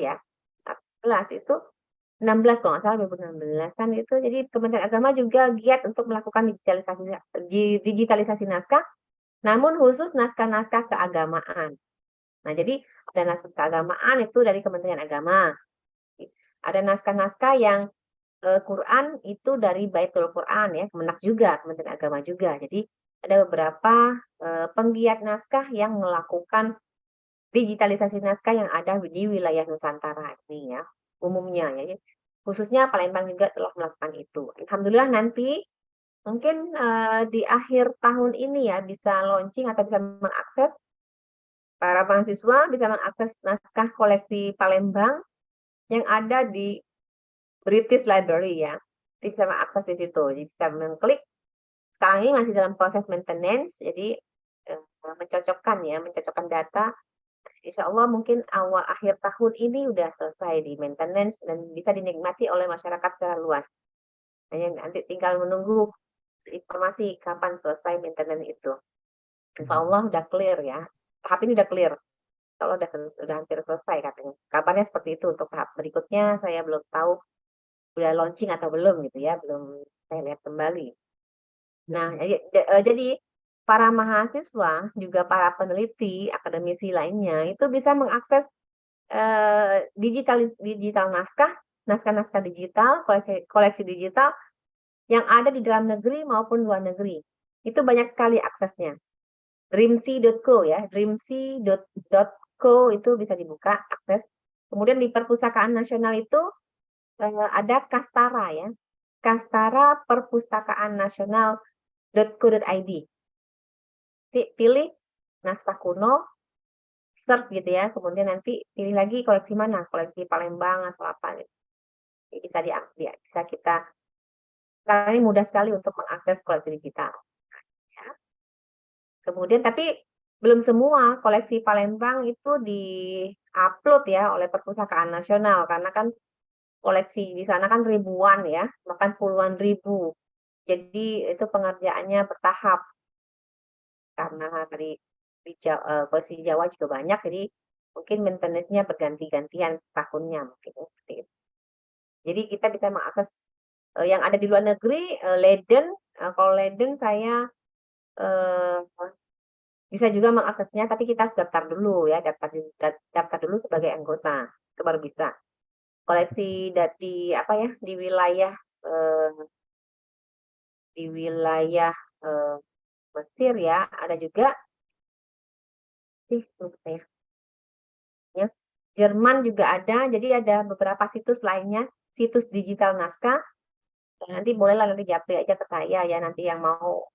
ya, 14 itu 16 kalau nggak salah 2016 kan itu, jadi Kementerian Agama juga giat untuk melakukan digitalisasi naskah, namun khusus naskah-naskah keagamaan. Nah, jadi ada naskah keagamaan itu dari Kementerian Agama. Ada naskah-naskah yang Quran itu dari Baitul Quran ya, Kemenak juga, Kementerian Agama juga. Jadi ada beberapa penggiat naskah yang melakukan digitalisasi naskah yang ada di wilayah Nusantara ini ya, umumnya ya. Khususnya Palembang juga telah melakukan itu. Alhamdulillah nanti mungkin di akhir tahun ini ya bisa launching atau bisa mengakses, para mahasiswa bisa mengakses naskah koleksi Palembang yang ada di British Library ya. Jadi bisa mengakses di situ. Jadi bisa mengklik. Sekarang ini masih dalam proses maintenance, jadi mencocokkan data. Insya Allah mungkin awal akhir tahun ini udah selesai di maintenance dan bisa dinikmati oleh masyarakat secara luas. Hanya nanti tinggal menunggu informasi kapan selesai maintenance itu. Insya Allah udah clear ya. Tahap ini udah clear. Kalau udah hampir selesai katanya. Kabarnya seperti itu. Untuk tahap berikutnya saya belum tahu udah launching atau belum gitu ya, belum saya lihat kembali. Nah, jadi para mahasiswa juga para peneliti, akademisi lainnya itu bisa mengakses digital naskah digital, koleksi digital yang ada di dalam negeri maupun luar negeri. Itu banyak sekali aksesnya. Dreamsea.co ya, dreamsea.co itu bisa dibuka akses. Kemudian di Perpustakaan Nasional itu ada Kastara ya, Kastara Perpustakaan Nasional.co.id. Pilih naskah kuno, search gitu ya, kemudian nanti pilih lagi koleksi mana, koleksi Palembang atau apa gitu. Bisa kita, sekarang ini mudah sekali untuk mengakses koleksi digital. Ya. Kemudian tapi belum semua koleksi Palembang itu di-upload ya oleh Perpustakaan Nasional, karena kan koleksi di sana kan ribuan ya, bahkan puluhan ribu. Jadi itu pengerjaannya bertahap. Karena tadi koleksi Jawa juga banyak, jadi mungkin maintenance-nya berganti-gantian tahunnya mungkin seperti itu. Jadi kita bisa mengakses yang ada di luar negeri, Leiden. Kalau Leiden saya bisa juga mengaksesnya, tapi kita harus daftar dulu ya, daftar dulu sebagai anggota, itu baru bisa. Koleksi di wilayah Mesir ya, ada juga ya. Jerman juga ada, jadi ada beberapa situs lainnya, situs digital naskah. Nanti bolehlah nanti japri aja ke saya ya, nanti yang mau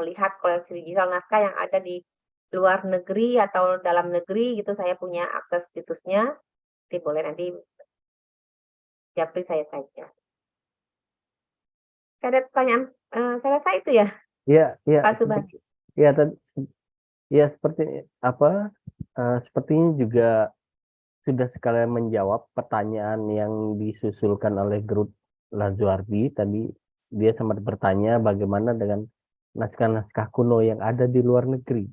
melihat koleksi digital naskah yang ada di luar negeri atau dalam negeri gitu, saya punya akses situsnya. Nanti boleh nanti japri saya saja. Ada pertanyaan, saya rasa itu ya. Iya, Pak Subhan. Iya, ya seperti apa? Sepertinya juga sudah sekalian menjawab pertanyaan yang disusulkan oleh grup Lazuardi tadi. Dia sempat bertanya bagaimana dengan naskah-naskah kuno yang ada di luar negeri.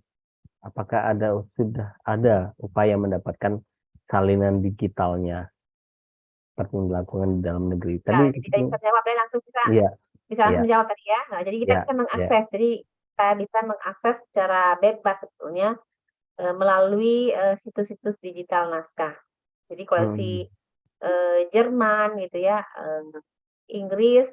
Apakah sudah ada upaya mendapatkan salinan digitalnya seperti yang dilakukan di dalam negeri? Tadi jadi kita bisa jawab ya, langsung bisa langsung menjawab tadi ya. Nah, jadi kita bisa mengakses. Jadi saya bisa mengakses secara bebas sebetulnya melalui situs-situs digital naskah. Jadi koleksi Jerman gitu ya, Inggris,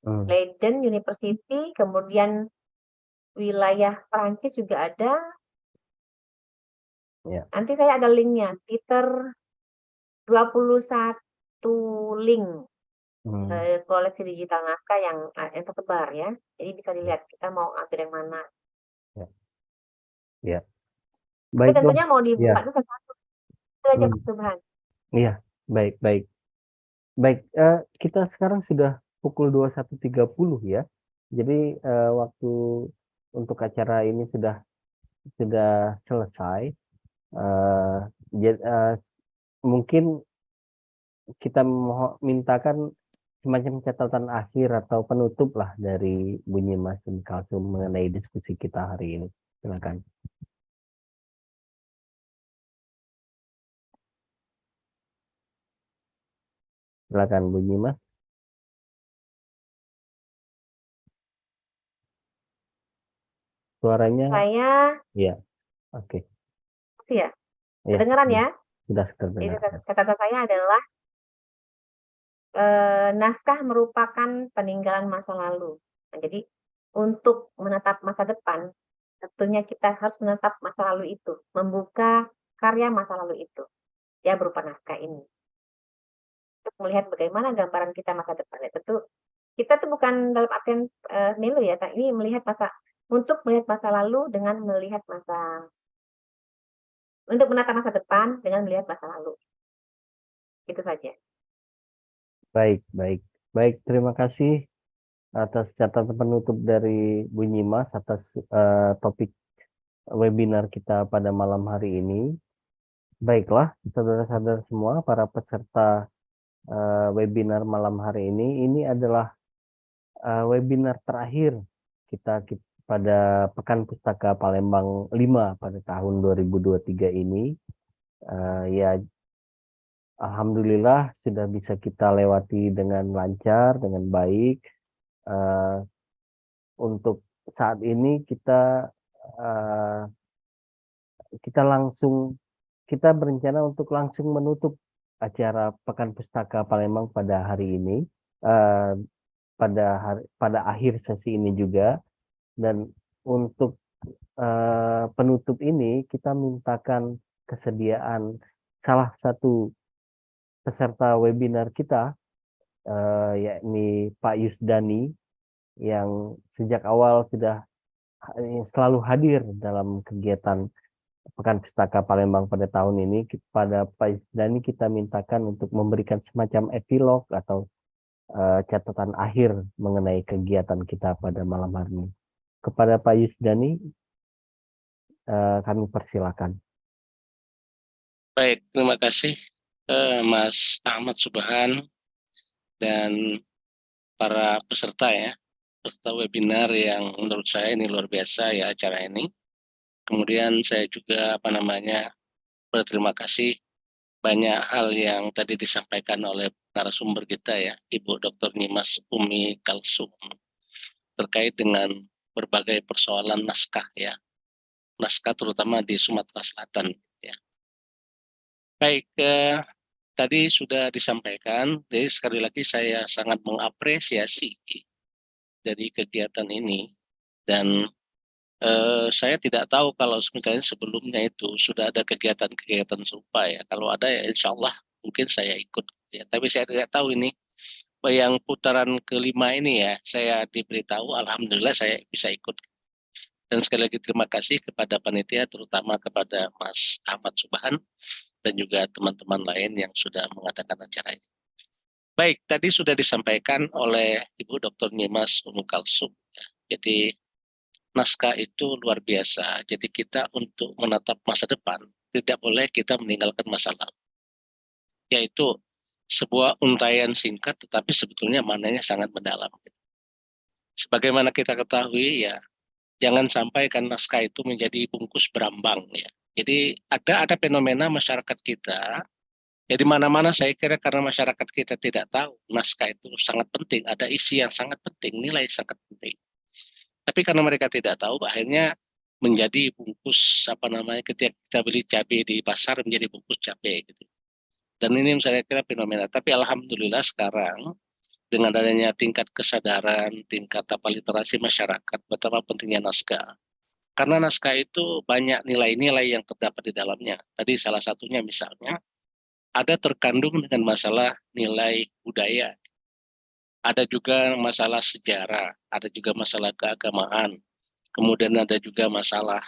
Leiden University, kemudian wilayah Perancis juga ada. Nanti saya ada linknya, sekitar 21 link Hmm. koleksi digital naskah yang tersebar ya. Jadi bisa dilihat kita mau ambil yang mana. Ya. Ya. Tapi Baiklah. tentunya mau Ya. dibuka dulu satu. Itu aja Hmm. Pak Subhan. Iya, baik, baik. Baik, kita sekarang sudah pukul 21.30 ya. Jadi waktu untuk acara ini sudah selesai. Mungkin kita mintakan semacam catatan akhir atau penutup lah dari Bunyi Mas Kalsum mengenai diskusi kita hari ini. Silakan. Silakan Bunyi Mas. Suaranya, Saya ya, oke. ya, Ya, kedengeran ya. sudah Jadi terdengar. catatan saya adalah naskah merupakan peninggalan masa lalu. Nah, jadi untuk menatap masa depan, tentunya kita harus menatap masa lalu itu, membuka karya masa lalu itu, ya berupa naskah ini. Untuk melihat bagaimana gambaran kita masa depan. Ya, tentu kita tuh bukan dalam artian nilu ya, ini untuk melihat masa lalu dengan melihat untuk menatap masa depan dengan melihat masa lalu. Itu saja. Baik, baik. Baik, terima kasih atas catatan penutup dari Bunyi Mas atas topik webinar kita pada malam hari ini. Baiklah, saudara-saudara semua, para peserta webinar malam hari ini adalah webinar terakhir kita pada Pekan Pustaka Palembang 5 pada tahun 2023 ini. Ya, alhamdulillah sudah bisa kita lewati dengan lancar, dengan baik. Untuk saat ini kita kita berencana untuk langsung menutup acara Pekan Pustaka Palembang pada hari ini, pada akhir sesi ini juga. Dan untuk penutup ini kita mintakan kesediaan salah satu peserta webinar kita, yakni Pak Yusdani, yang sejak awal sudah selalu hadir dalam kegiatan Pekan Pustaka Palembang pada tahun ini. Pada Pak Yusdani kita mintakan untuk memberikan semacam epilog atau catatan akhir mengenai kegiatan kita pada malam hari ini. Kepada Pak Yusdani, kami persilakan. Baik, terima kasih Mas Ahmad Subhan dan para peserta ya, peserta webinar yang menurut saya ini luar biasa ya acara ini. Kemudian saya juga berterima kasih banyak hal yang tadi disampaikan oleh narasumber kita ya, Ibu Dr. Nyimas Umi Kalsum terkait dengan berbagai persoalan naskah ya, naskah terutama di Sumatera Selatan ya. Baik, tadi sudah disampaikan, jadi sekali lagi saya sangat mengapresiasi dari kegiatan ini dan saya tidak tahu kalau misalnya sebelumnya itu sudah ada kegiatan-kegiatan serupa ya. Kalau ada ya insya Allah mungkin saya ikut ya. Tapi saya tidak tahu ini yang putaran kelima ini ya, saya diberitahu alhamdulillah saya bisa ikut. Dan sekali lagi terima kasih kepada panitia, terutama kepada Mas Ahmad Subhan dan juga teman-teman lain yang sudah mengadakan acara ini. Baik, tadi sudah disampaikan oleh Ibu Dr. Nyimas Umu Kalsum. Ya. Jadi naskah itu luar biasa. Jadi kita untuk menatap masa depan tidak boleh kita meninggalkan masa lalu. Yaitu sebuah untaian singkat, tetapi sebetulnya maknanya sangat mendalam. Sebagaimana kita ketahui ya, jangan sampai kan naskah itu menjadi bungkus berambang ya. Jadi ada fenomena masyarakat kita. Jadi mana-mana saya kira karena masyarakat kita tidak tahu naskah itu sangat penting, ada isi yang sangat penting, nilai sangat penting. Tapi karena mereka tidak tahu, akhirnya menjadi bungkus ketika kita beli cabai di pasar menjadi bungkus cabai gitu. Dan ini saya kira fenomena. Tapi alhamdulillah sekarang dengan adanya tingkat kesadaran, tingkat literasi masyarakat betapa pentingnya naskah. Karena naskah itu banyak nilai-nilai yang terdapat di dalamnya. Tadi salah satunya misalnya ada terkandung dengan masalah nilai budaya. ada juga masalah sejarah, ada juga masalah keagamaan, kemudian ada juga masalah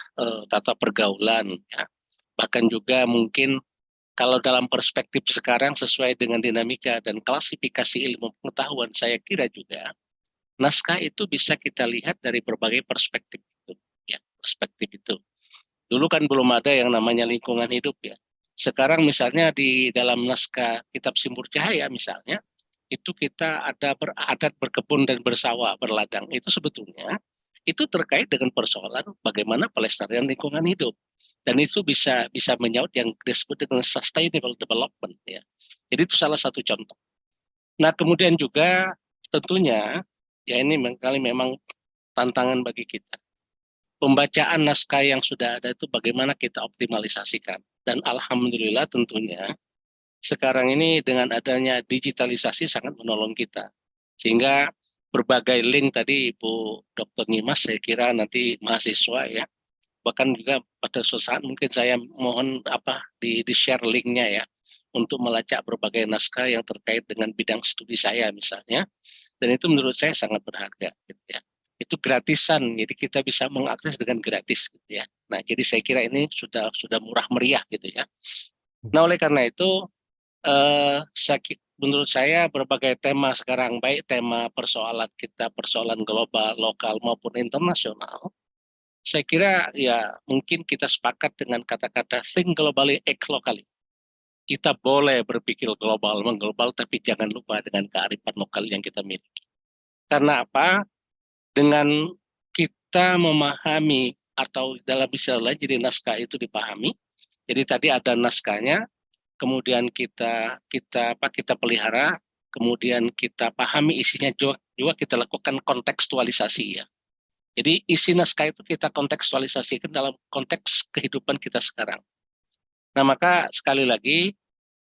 tata pergaulan, ya. Bahkan juga mungkin kalau dalam perspektif sekarang sesuai dengan dinamika dan klasifikasi ilmu pengetahuan, saya kira juga naskah itu bisa kita lihat dari berbagai perspektif itu, ya, perspektif itu. Dulu kan belum ada yang namanya lingkungan hidup, ya. Sekarang misalnya di dalam naskah Kitab Simbur Cahaya misalnya, itu kita ada beradat berkebun dan bersawah, berladang. Itu sebetulnya itu terkait dengan persoalan bagaimana pelestarian lingkungan hidup. Dan itu bisa bisa menyaut yang disebut dengan sustainable development, ya. Jadi itu salah satu contoh. Nah, kemudian juga tentunya ya ini kali memang tantangan bagi kita. Pembacaan naskah yang sudah ada itu bagaimana kita optimalisasikan. Dan alhamdulillah tentunya sekarang ini dengan adanya digitalisasi sangat menolong kita. Sehingga berbagai link tadi Ibu Dr. Nyimas saya kira nanti mahasiswa, ya, bahkan juga pada suatu saat mungkin saya mohon di share linknya, ya, untuk melacak berbagai naskah yang terkait dengan bidang studi saya misalnya, dan itu menurut saya sangat berharga, gitu ya. Itu gratisan, jadi kita bisa mengakses dengan gratis, gitu ya. Nah, jadi saya kira ini sudah murah meriah, gitu ya. Nah, oleh karena itu menurut saya berbagai tema sekarang, baik tema persoalan kita, persoalan global, lokal maupun internasional, saya kira ya mungkin kita sepakat dengan kata-kata think globally, act locally. Kita boleh berpikir global, mengglobal, tapi jangan lupa dengan kearifan lokal yang kita miliki. Karena apa? Dengan kita memahami atau dalam istilah jadi naskah itu dipahami. Jadi tadi ada naskahnya, kemudian kita pelihara, kemudian kita pahami isinya juga kita lakukan kontekstualisasi, ya. Jadi isi naskah itu kita kontekstualisasikan dalam konteks kehidupan kita sekarang. Nah, maka sekali lagi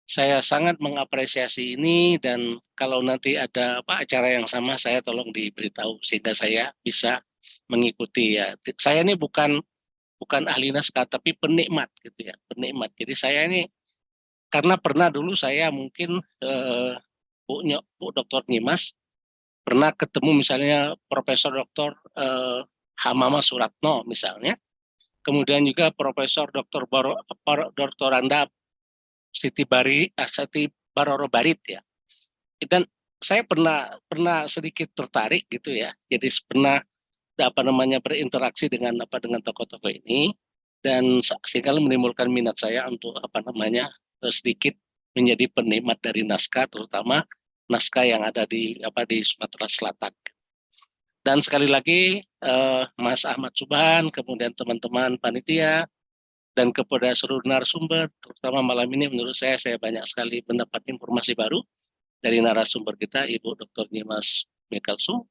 saya sangat mengapresiasi ini, dan kalau nanti ada acara yang sama saya tolong diberitahu sehingga saya bisa mengikuti, ya. Saya ini bukan ahli naskah tapi penikmat, gitu ya, penikmat. Jadi saya ini karena pernah dulu saya mungkin Bu Dr. Nyimas pernah ketemu misalnya Profesor Dr. Hamama Suratno misalnya, kemudian juga Profesor Dr. Dr. Anda Siti Baroro Barit, ya. Dan saya pernah sedikit tertarik, gitu ya. Jadi pernah berinteraksi dengan tokoh-tokoh ini, dan sehingga menimbulkan minat saya untuk sedikit menjadi penikmat dari naskah, terutama naskah yang ada di Sumatera Selatan. Dan sekali lagi Mas Ahmad Subhan, kemudian teman-teman panitia, dan kepada seluruh narasumber, terutama malam ini menurut saya banyak sekali mendapat informasi baru dari narasumber kita, Ibu Dr. Nyimas Mekalsum.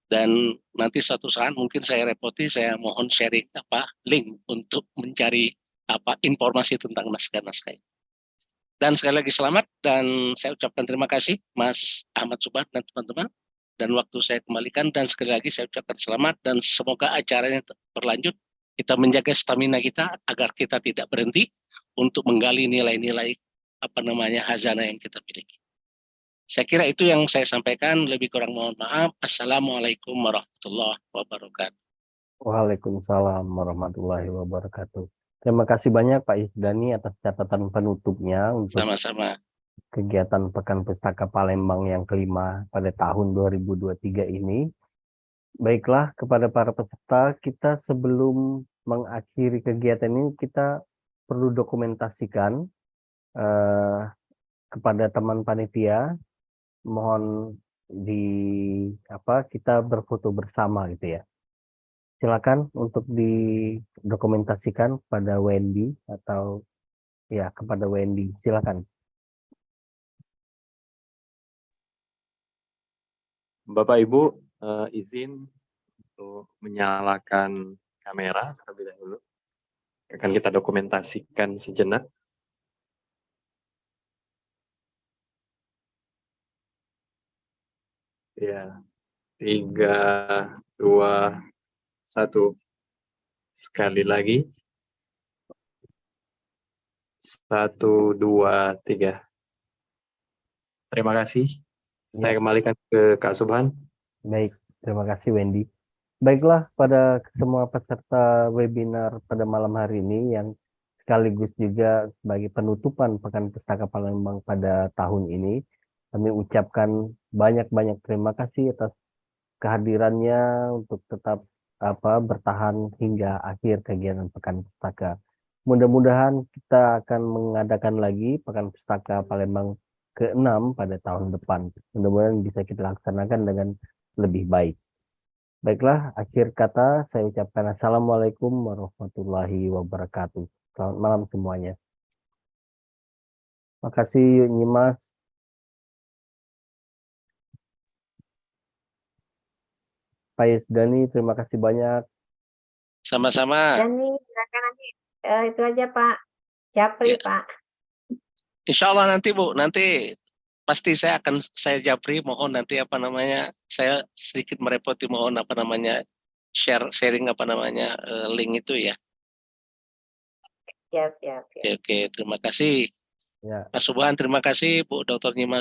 Dan nanti suatu saat mungkin saya repoti, saya mohon sharing link untuk mencari informasi tentang naskah-naskah ini. Dan sekali lagi selamat, dan saya ucapkan terima kasih Mas Ahmad Subhan dan teman-teman, dan waktu saya kembalikan, dan sekali lagi saya ucapkan selamat, dan semoga acaranya berlanjut. Kita menjaga stamina kita agar kita tidak berhenti untuk menggali nilai-nilai hazanah yang kita miliki. Saya kira itu yang saya sampaikan, lebih kurang mohon maaf. Assalamualaikum warahmatullahi wabarakatuh. Waalaikumsalam warahmatullahi wabarakatuh. Terima kasih banyak Pak Isdani atas catatan penutupnya untuk Sama-sama. kegiatan Pekan Pustaka Palembang yang kelima pada tahun 2023 ini. Baiklah, kepada para peserta, kita sebelum mengakhiri kegiatan ini, kita perlu dokumentasikan kepada teman panitia, mohon kita berfoto bersama, gitu ya. Silakan untuk didokumentasikan kepada Wendy atau kepada Wendy. Silakan. Bapak Ibu, izin untuk menyalakan kamera terlebih dahulu. Akan kita dokumentasikan sejenak. Ya, 3, 2, 1. Sekali lagi. 1, 2, 3. Terima kasih. Saya Ya. kembalikan ke Kak Subhan. Baik, terima kasih Wendy. Baiklah, pada semua peserta webinar pada malam hari ini yang sekaligus juga sebagai penutupan Pekan Pustaka Palembang pada tahun ini, kami ucapkan banyak-banyak terima kasih atas kehadirannya untuk tetap bertahan hingga akhir kegiatan Pekan Pustaka. Mudah-mudahan kita akan mengadakan lagi Pekan Pustaka Palembang ke-6 pada tahun depan. Mudah-mudahan bisa kita laksanakan dengan lebih baik. Baiklah, akhir kata saya ucapkan Assalamualaikum warahmatullahi wabarakatuh. Selamat malam semuanya. Makasih Nyimas. Pak Yesdani, terima kasih banyak. Sama-sama. Dan nih, silakan nanti itu aja Pak Japri, Ya. Pak. Insya Allah nanti Bu, nanti pasti saya japri, mohon nanti saya sedikit merepoti, mohon sharing link itu ya. Siap. Oke, terima kasih Ya. Mas Subhan, terima kasih Bu Dr. Nyimas.